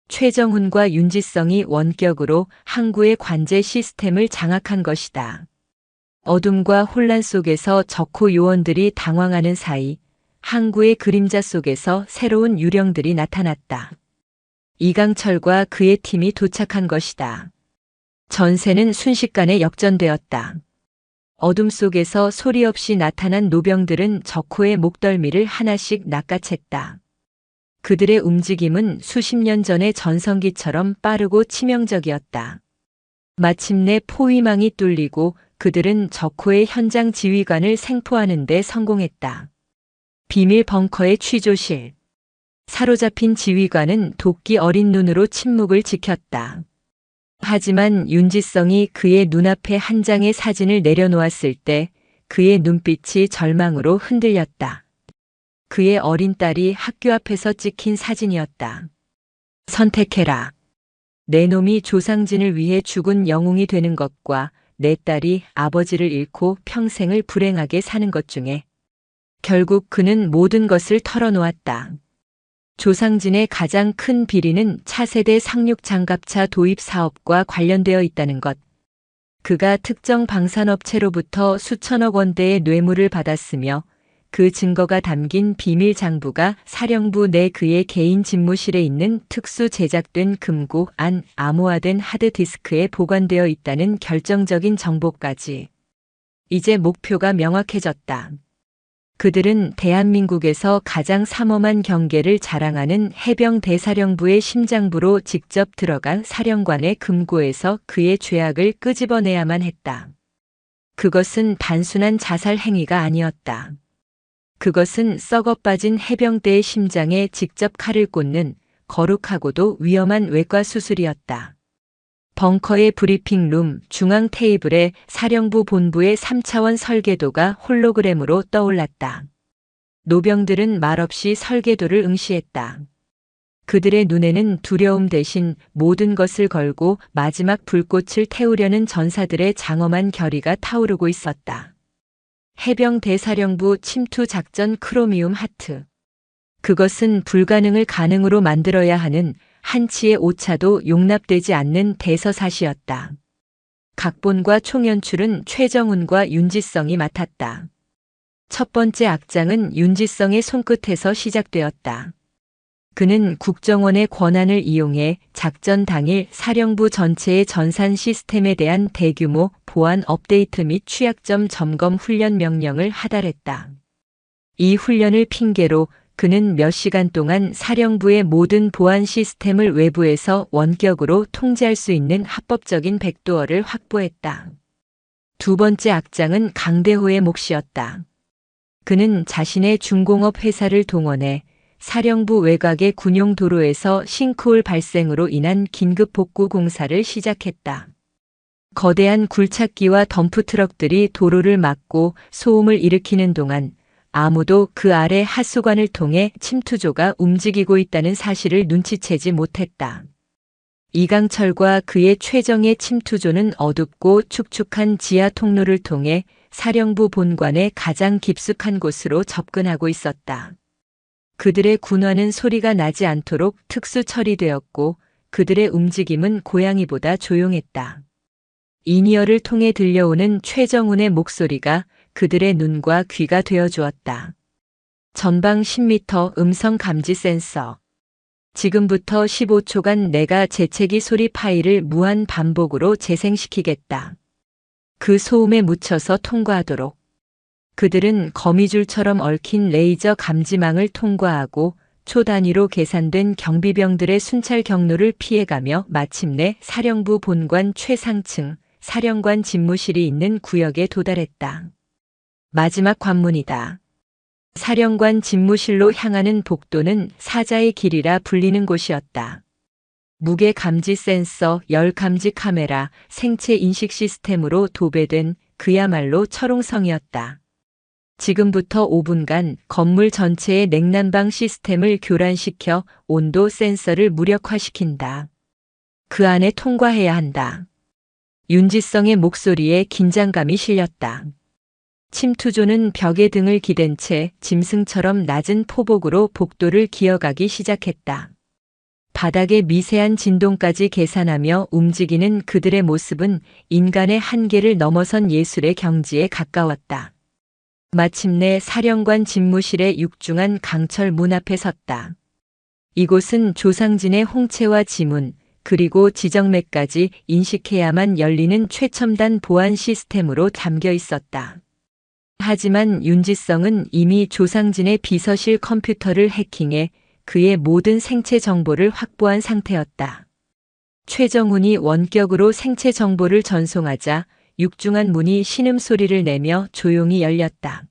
최정훈과 윤지성이 원격으로 항구의 관제 시스템을 장악한 것이다. 어둠과 혼란 속에서 적호 요원들이 당황하는 사이 항구의 그림자 속에서 새로운 유령들이 나타났다. 이강철과 그의 팀이 도착한 것이다. 전세는 순식간에 역전되었다. 어둠 속에서 소리 없이 나타난 노병들은 적호의 목덜미를 하나씩 낚아챘다. 그들의 움직임은 수십 년 전의 전성기처럼 빠르고 치명적이었다. 마침내 포위망이 뚫리고 그들은 적호의 현장 지휘관을 생포하는 데 성공했다. 비밀 벙커의 취조실. 사로잡힌 지휘관은 도끼 어린 눈으로 침묵을 지켰다. 하지만 윤지성이 그의 눈앞에 한 장의 사진을 내려놓았을 때 그의 눈빛이 절망으로 흔들렸다. 그의 어린 딸이 학교 앞에서 찍힌 사진이었다. 선택해라. 내 놈이 조상진을 위해 죽은 영웅이 되는 것과 내 딸이 아버지를 잃고 평생을 불행하게 사는 것 중에. 결국 그는 모든 것을 털어놓았다. 조상진의 가장 큰 비리는 차세대 상륙 장갑차 도입 사업과 관련되어 있다는 것. 그가 특정 방산업체로부터 수천억 원대의 뇌물을 받았으며 그 증거가 담긴 비밀 장부가 사령부 내 그의 개인 집무실에 있는 특수 제작된 금고 안 암호화된 하드디스크에 보관되어 있다는 결정적인 정보까지. 이제 목표가 명확해졌다. 그들은 대한민국에서 가장 삼엄한 경계를 자랑하는 해병대사령부의 심장부로 직접 들어간 사령관의 금고에서 그의 죄악을 끄집어내야만 했다. 그것은 단순한 자살 행위가 아니었다. 그것은 썩어빠진 해병대의 심장에 직접 칼을 꽂는 거룩하고도 위험한 외과 수술이었다. 벙커의 브리핑룸 중앙 테이블에 사령부 본부의 3차원 설계도가 홀로그램으로 떠올랐다. 노병들은 말없이 설계도를 응시했다. 그들의 눈에는 두려움 대신 모든 것을 걸고 마지막 불꽃을 태우려는 전사들의 장엄한 결의가 타오르고 있었다. 해병대사령부 침투 작전 크로미움 하트. 그것은 불가능을 가능으로 만들어야 하는 한치의 오차도 용납되지 않는 대서사시였다. 각본과 총연출은 최정훈과 윤지성이 맡았다. 첫 번째 악장은 윤지성의 손끝에서 시작되었다. 그는 국정원의 권한을 이용해 작전 당일 사령부 전체의 전산 시스템에 대한 대규모 보안 업데이트 및 취약점 점검 훈련 명령을 하달했다. 이 훈련을 핑계로 그는 몇 시간 동안 사령부의 모든 보안 시스템을 외부에서 원격으로 통제할 수 있는 합법적인 백도어를 확보했다. 두 번째 악장은 강대호의 몫이었다. 그는 자신의 중공업 회사를 동원해 사령부 외곽의 군용 도로에서 싱크홀 발생으로 인한 긴급 복구 공사를 시작했다. 거대한 굴착기와 덤프트럭들이 도로를 막고 소음을 일으키는 동안 아무도 그 아래 하수관을 통해 침투조가 움직이고 있다는 사실을 눈치채지 못했다. 이강철과 그의 최정예 침투조는 어둡고 축축한 지하 통로를 통해 사령부 본관의 가장 깊숙한 곳으로 접근하고 있었다. 그들의 군화는 소리가 나지 않도록 특수 처리되었고 그들의 움직임은 고양이보다 조용했다. 이니어를 통해 들려오는 최정훈의 목소리가 그들의 눈과 귀가 되어주었다. 전방 10m 음성 감지 센서. 지금부터 15초간 내가 재채기 소리 파일을 무한 반복으로 재생시키겠다. 그 소음에 묻혀서 통과하도록. 그들은 거미줄처럼 얽힌 레이저 감지망을 통과하고 초 단위로 계산된 경비병들의 순찰 경로를 피해가며 마침내 사령부 본관 최상층 사령관 집무실이 있는 구역에 도달했다. 마지막 관문이다. 사령관 집무실로 향하는 복도는 사자의 길이라 불리는 곳이었다. 무게 감지 센서, 열 감지 카메라, 생체 인식 시스템으로 도배된 그야말로 철옹성이었다. 지금부터 5분간 건물 전체의 냉난방 시스템을 교란시켜 온도 센서를 무력화시킨다. 그 안에 통과해야 한다. 윤지성의 목소리에 긴장감이 실렸다. 침투조는 벽에 등을 기댄 채 짐승처럼 낮은 포복으로 복도를 기어가기 시작했다. 바닥의 미세한 진동까지 계산하며 움직이는 그들의 모습은 인간의 한계를 넘어선 예술의 경지에 가까웠다. 마침내 사령관 집무실의 육중한 강철 문 앞에 섰다. 이곳은 조상진의 홍채와 지문, 그리고 지정맥까지 인식해야만 열리는 최첨단 보안 시스템으로 잠겨 있었다. 하지만 윤지성은 이미 조상진의 비서실 컴퓨터를 해킹해 그의 모든 생체 정보를 확보한 상태였다. 최정훈이 원격으로 생체 정보를 전송하자 육중한 문이 신음소리를 내며 조용히 열렸다.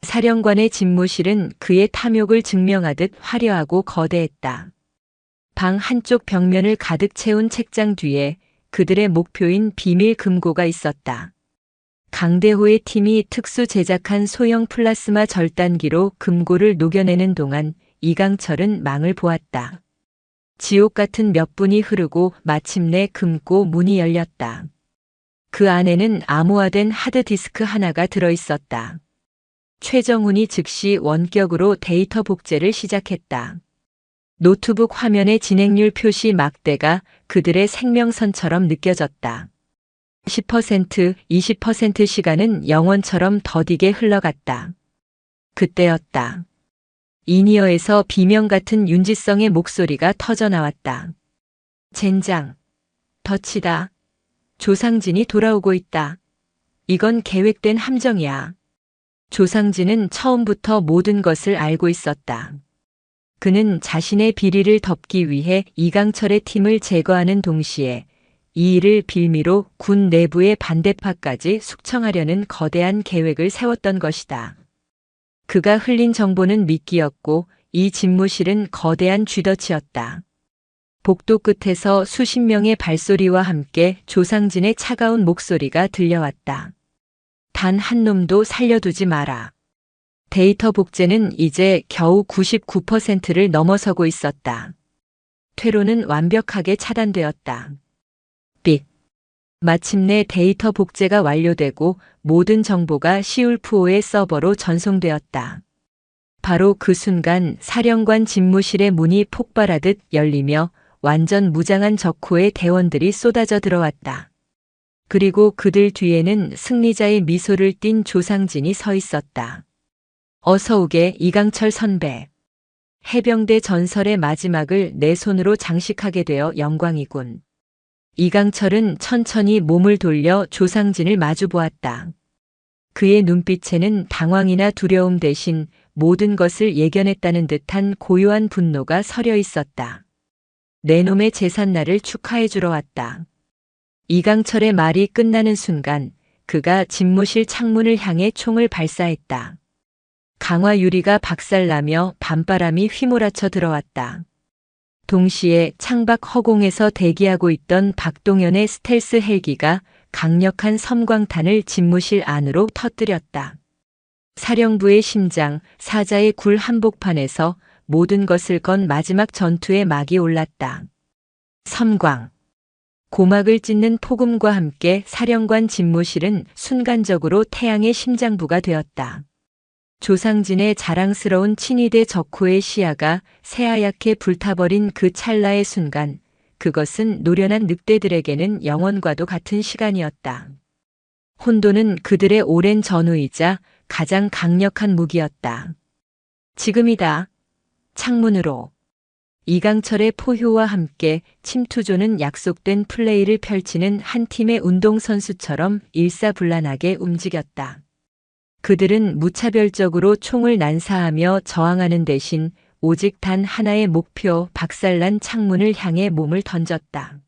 사령관의 집무실은 그의 탐욕을 증명하듯 화려하고 거대했다. 방 한쪽 벽면을 가득 채운 책장 뒤에 그들의 목표인 비밀 금고가 있었다. 강대호의 팀이 특수 제작한 소형 플라스마 절단기로 금고를 녹여내는 동안 이강철은 망을 보았다. 지옥 같은 몇 분이 흐르고 마침내 금고 문이 열렸다. 그 안에는 암호화된 하드디스크 하나가 들어있었다. 최정훈이 즉시 원격으로 데이터 복제를 시작했다. 노트북 화면의 진행률 표시 막대가 그들의 생명선처럼 느껴졌다. 10%, 20% 시간은 영원처럼 더디게 흘러갔다. 그때였다. 이니어에서 비명 같은 윤지성의 목소리가 터져나왔다. 젠장. 덫이다. 조상진이 돌아오고 있다. 이건 계획된 함정이야. 조상진은 처음부터 모든 것을 알고 있었다. 그는 자신의 비리를 덮기 위해 이강철의 팀을 제거하는 동시에 이 일을 빌미로 군 내부의 반대파까지 숙청하려는 거대한 계획을 세웠던 것이다. 그가 흘린 정보는 미끼였고 이 집무실은 거대한 쥐덫이었다. 복도 끝에서 수십 명의 발소리와 함께 조상진의 차가운 목소리가 들려왔다. 단 한 놈도 살려두지 마라. 데이터 복제는 이제 겨우 99%를 넘어서고 있었다. 퇴로는 완벽하게 차단되었다. 삑. 마침내 데이터 복제가 완료되고 모든 정보가 시울프오의 서버로 전송되었다. 바로 그 순간 사령관 집무실의 문이 폭발하듯 열리며 완전 무장한 적호의 대원들이 쏟아져 들어왔다. 그리고 그들 뒤에는 승리자의 미소를 띤 조상진이 서 있었다. 어서 오게 이강철 선배. 해병대 전설의 마지막을 내 손으로 장식하게 되어 영광이군. 이강철은 천천히 몸을 돌려 조상진을 마주보았다. 그의 눈빛에는 당황이나 두려움 대신 모든 것을 예견했다는 듯한 고요한 분노가 서려 있었다. 내 놈의 제삿날을 축하해 주러 왔다. 이강철의 말이 끝나는 순간 그가 집무실 창문을 향해 총을 발사했다. 강화 유리가 박살나며 밤바람이 휘몰아쳐 들어왔다. 동시에 창밖 허공에서 대기하고 있던 박동현의 스텔스 헬기가 강력한 섬광탄을 집무실 안으로 터뜨렸다. 사령부의 심장, 사자의 굴 한복판에서 모든 것을 건 마지막 전투의 막이 올랐다. 섬광. 고막을 찢는 폭음과 함께 사령관 집무실은 순간적으로 태양의 심장부가 되었다. 조상진의 자랑스러운 친위대 적호의 시야가 새하얗게 불타버린 그 찰나의 순간, 그것은 노련한 늑대들에게는 영원과도 같은 시간이었다. 혼돈은 그들의 오랜 전우이자 가장 강력한 무기였다. 지금이다. 창문으로. 이강철의 포효와 함께 침투조는 약속된 플레이를 펼치는 한 팀의 운동선수처럼 일사불란하게 움직였다. 그들은 무차별적으로 총을 난사하며 저항하는 대신 오직 단 하나의 목표, 박살난 창문을 향해 몸을 던졌다.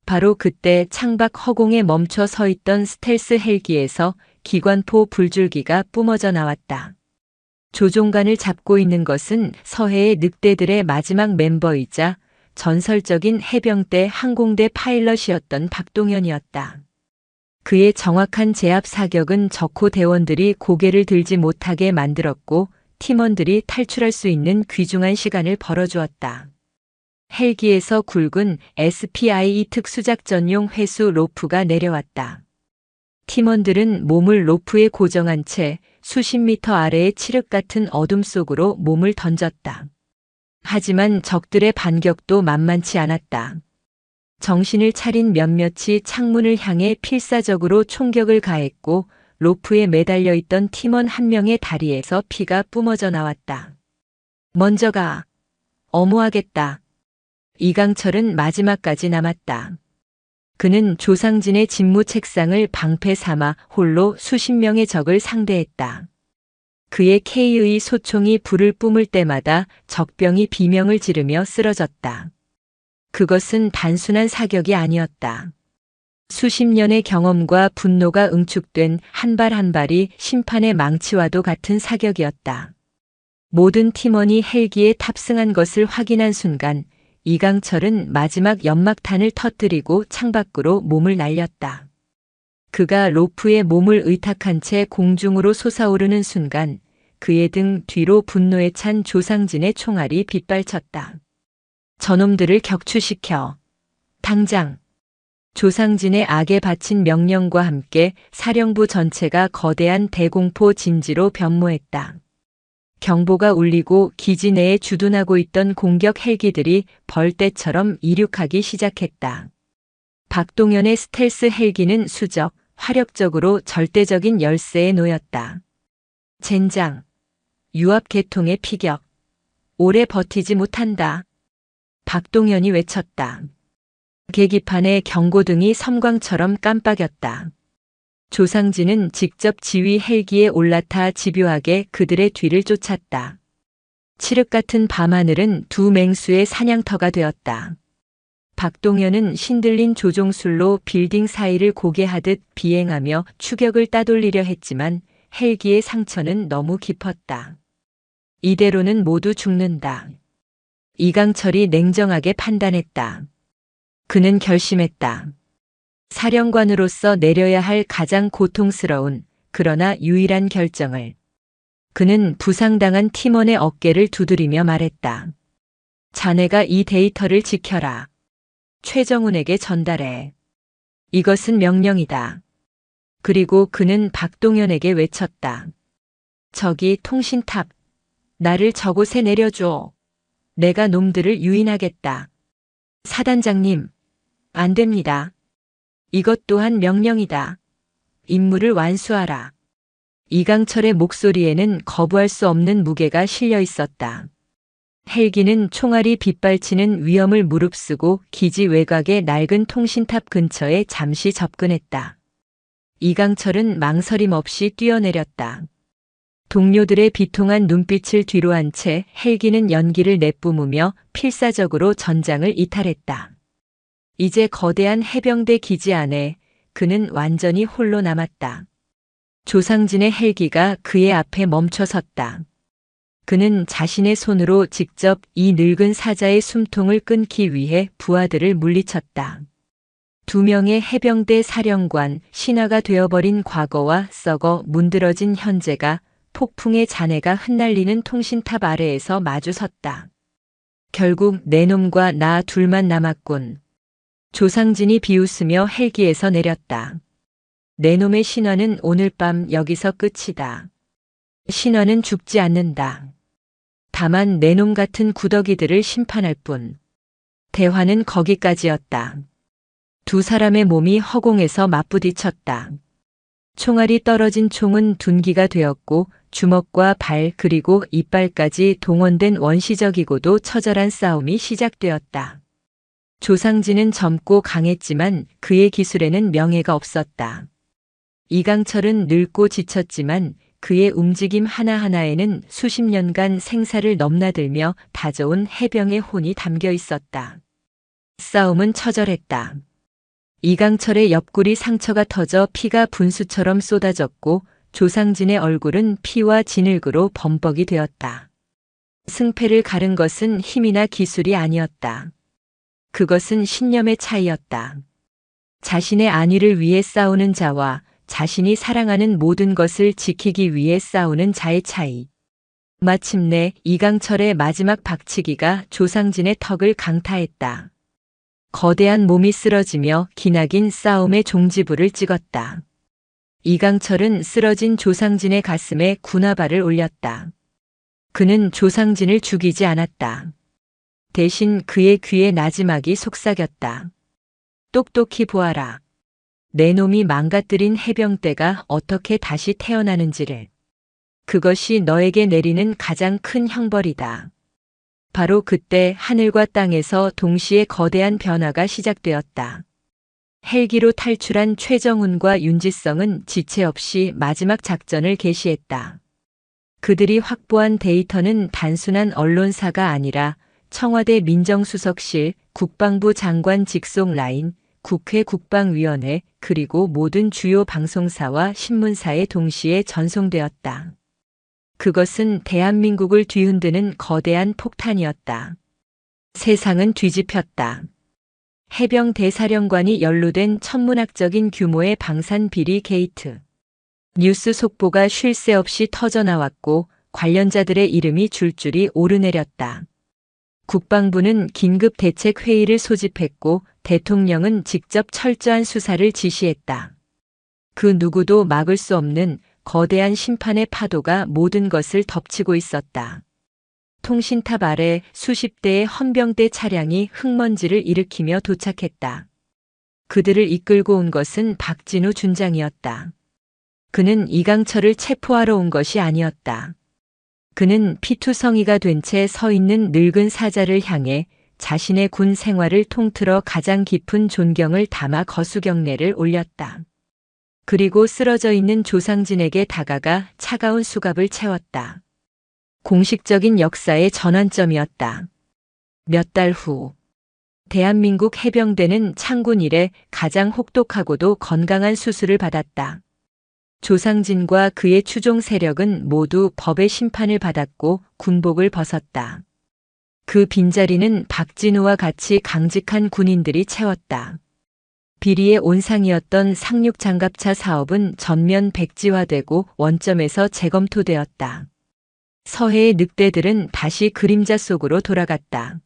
바로 그때 창밖 허공에 멈춰 서 있던 스텔스 헬기에서 기관포 불줄기가 뿜어져 나왔다. 조종관을 잡고 있는 것은 서해의 늑대들의 마지막 멤버이자 전설적인 해병대 항공대 파일럿이었던 박동현이었다. 그의 정확한 제압 사격은 적호 대원들이 고개를 들지 못하게 만들었고 팀원들이 탈출할 수 있는 귀중한 시간을 벌어주었다. 헬기에서 굵은 SPIE 특수작전용 회수 로프가 내려왔다. 팀원들은 몸을 로프에 고정한 채 수십 미터 아래의 칠흑 같은 어둠 속으로 몸을 던졌다. 하지만 적들의 반격도 만만치 않았다. 정신을 차린 몇몇이 창문을 향해 필사적으로 총격을 가했고 로프에 매달려 있던 팀원 한 명의 다리에서 피가 뿜어져 나왔다. 먼저 가. 어무하겠다. 이강철은 마지막까지 남았다. 그는 조상진의 집무 책상을 방패 삼아 홀로 수십 명의 적을 상대했다. 그의 K의 소총이 불을 뿜을 때마다 적병이 비명을 지르며 쓰러졌다. 그것은 단순한 사격이 아니었다. 수십 년의 경험과 분노가 응축된 한 발 한 발이 심판의 망치와도 같은 사격이었다. 모든 팀원이 헬기에 탑승한 것을 확인한 순간 이강철은 마지막 연막탄을 터뜨리고 창밖으로 몸을 날렸다. 그가 로프에 몸을 의탁한 채 공중으로 솟아오르는 순간 그의 등 뒤로 분노에 찬 조상진의 총알이 빗발쳤다. 저놈들을 격추시켜. 당장. 조상진의 악에 바친 명령과 함께 사령부 전체가 거대한 대공포 진지로 변모했다. 경보가 울리고 기지 내에 주둔하고 있던 공격 헬기들이 벌떼처럼 이륙하기 시작했다. 박동현의 스텔스 헬기는 수적, 화력적으로 절대적인 열세에 놓였다. 젠장. 유압 계통의 피격. 오래 버티지 못한다. 박동현이 외쳤다. 계기판에 경고등이 섬광처럼 깜빡였다. 조상진은 직접 지휘 헬기에 올라타 집요하게 그들의 뒤를 쫓았다. 칠흑 같은 밤하늘은 두 맹수의 사냥터가 되었다. 박동현은 신들린 조종술로 빌딩 사이를 고개하듯 비행하며 추격을 따돌리려 했지만 헬기의 상처는 너무 깊었다. 이대로는 모두 죽는다. 이강철이 냉정하게 판단했다. 그는 결심했다. 사령관으로서 내려야 할 가장 고통스러운 그러나 유일한 결정을. 그는 부상당한 팀원의 어깨를 두드리며 말했다. 자네가 이 데이터를 지켜라. 최정훈에게 전달해. 이것은 명령이다. 그리고 그는 박동현에게 외쳤다. 저기 통신탑. 나를 저곳에 내려줘. 내가 놈들을 유인하겠다. 사단장님. 안 됩니다. 이것 또한 명령이다. 임무를 완수하라. 이강철의 목소리에는 거부할 수 없는 무게가 실려 있었다. 헬기는 총알이 빗발치는 위험을 무릅쓰고 기지 외곽의 낡은 통신탑 근처에 잠시 접근했다. 이강철은 망설임 없이 뛰어내렸다. 동료들의 비통한 눈빛을 뒤로한 채 헬기는 연기를 내뿜으며 필사적으로 전장을 이탈했다. 이제 거대한 해병대 기지 안에 그는 완전히 홀로 남았다. 조상진의 헬기가 그의 앞에 멈춰 섰다. 그는 자신의 손으로 직접 이 늙은 사자의 숨통을 끊기 위해 부하들을 물리쳤다. 두 명의 해병대 사령관, 신하가 되어버린 과거와 썩어 문드러진 현재가 폭풍의 잔해가 흩날리는 통신탑 아래에서 마주 섰다. 결국 내 놈과 나 둘만 남았군. 조상진이 비웃으며 헬기에서 내렸다. 내 놈의 신화는 오늘 밤 여기서 끝이다. 신화는 죽지 않는다. 다만 내 놈 같은 구더기들을 심판할 뿐. 대화는 거기까지였다. 두 사람의 몸이 허공에서 맞부딪혔다. 총알이 떨어진 총은 둔기가 되었고 주먹과 발 그리고 이빨까지 동원된 원시적이고도 처절한 싸움이 시작되었다. 조상진은 젊고 강했지만 그의 기술에는 명예가 없었다. 이강철은 늙고 지쳤지만 그의 움직임 하나하나에는 수십 년간 생사를 넘나들며 다져온 해병의 혼이 담겨 있었다. 싸움은 처절했다. 이강철의 옆구리 상처가 터져 피가 분수처럼 쏟아졌고 조상진의 얼굴은 피와 진흙으로 범벅이 되었다. 승패를 가른 것은 힘이나 기술이 아니었다. 그것은 신념의 차이였다. 자신의 안위를 위해 싸우는 자와 자신이 사랑하는 모든 것을 지키기 위해 싸우는 자의 차이. 마침내 이강철의 마지막 박치기가 조상진의 턱을 강타했다. 거대한 몸이 쓰러지며 기나긴 싸움의 종지부를 찍었다. 이강철은 쓰러진 조상진의 가슴에 군화발을 올렸다. 그는 조상진을 죽이지 않았다. 대신 그의 귀에 나지막이 속삭였다. 똑똑히 보아라. 내 놈이 망가뜨린 해병대가 어떻게 다시 태어나는지를. 그것이 너에게 내리는 가장 큰 형벌이다. 바로 그때 하늘과 땅에서 동시에 거대한 변화가 시작되었다. 헬기로 탈출한 최정훈과 윤지성은 지체 없이 마지막 작전을 개시했다. 그들이 확보한 데이터는 단순한 언론사가 아니라 청와대 민정수석실, 국방부 장관 직속 라인, 국회 국방위원회, 그리고 모든 주요 방송사와 신문사에 동시에 전송되었다. 그것은 대한민국을 뒤흔드는 거대한 폭탄이었다. 세상은 뒤집혔다. 해병 대사령관이 연루된 천문학적인 규모의 방산 비리 게이트. 뉴스 속보가 쉴 새 없이 터져나왔고 관련자들의 이름이 줄줄이 오르내렸다. 국방부는 긴급 대책 회의를 소집했고 대통령은 직접 철저한 수사를 지시했다. 그 누구도 막을 수 없는 거대한 심판의 파도가 모든 것을 덮치고 있었다. 통신탑 아래 수십 대의 헌병대 차량이 흙먼지를 일으키며 도착했다. 그들을 이끌고 온 것은 박진우 준장이었다. 그는 이강철을 체포하러 온 것이 아니었다. 그는 피투성이가 된 채 서 있는 늙은 사자를 향해 자신의 군 생활을 통틀어 가장 깊은 존경을 담아 거수경례를 올렸다. 그리고 쓰러져 있는 조상진에게 다가가 차가운 수갑을 채웠다. 공식적인 역사의 전환점이었다. 몇 달 후, 대한민국 해병대는 창군 이래 가장 혹독하고도 건강한 수술을 받았다. 조상진과 그의 추종 세력은 모두 법의 심판을 받았고 군복을 벗었다. 그 빈자리는 박진우와 같이 강직한 군인들이 채웠다. 비리의 온상이었던 상륙장갑차 사업은 전면 백지화되고 원점에서 재검토되었다. 서해의 늑대들은 다시 그림자 속으로 돌아갔다.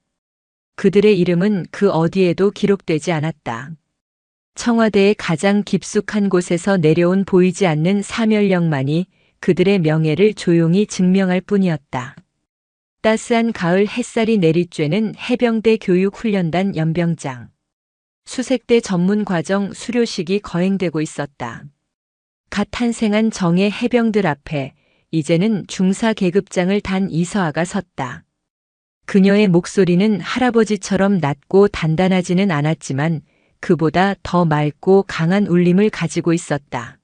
그들의 이름은 그 어디에도 기록되지 않았다. 청와대의 가장 깊숙한 곳에서 내려온 보이지 않는 사멸령만이 그들의 명예를 조용히 증명할 뿐이었다. 따스한 가을 햇살이 내리쬐는 해병대 교육훈련단 연병장. 수색대 전문과정 수료식이 거행되고 있었다. 갓 탄생한 정예 해병들 앞에 이제는 중사 계급장을 단 이서아가 섰다. 그녀의 목소리는 할아버지처럼 낮고 단단하지는 않았지만 그보다 더 맑고 강한 울림을 가지고 있었다.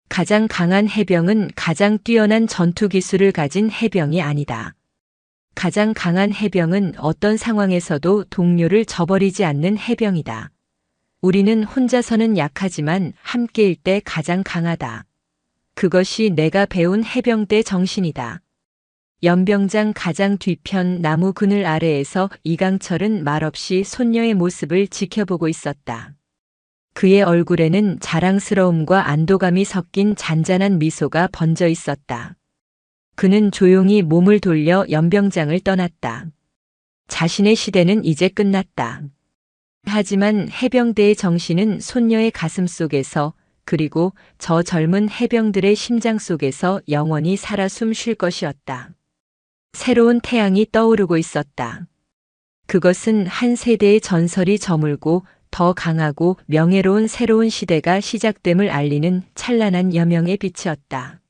가장 강한 해병은 가장 뛰어난 전투 기술을 가진 해병이 아니다. 가장 강한 해병은 어떤 상황에서도 동료를 저버리지 않는 해병이다. 우리는 혼자서는 약하지만 함께일 때 가장 강하다. 그것이 내가 배운 해병대 정신이다. 연병장 가장 뒤편 나무 그늘 아래에서 이강철은 말없이 손녀의 모습을 지켜보고 있었다. 그의 얼굴에는 자랑스러움과 안도감이 섞인 잔잔한 미소가 번져 있었다. 그는 조용히 몸을 돌려 연병장을 떠났다. 자신의 시대는 이제 끝났다. 하지만 해병대의 정신은 손녀의 가슴 속에서 그리고 저 젊은 해병들의 심장 속에서 영원히 살아 숨 쉴 것이었다. 새로운 태양이 떠오르고 있었다. 그것은 한 세대의 전설이 저물고 더 강하고 명예로운 새로운 시대가 시작됨을 알리는 찬란한 여명의 빛이었다.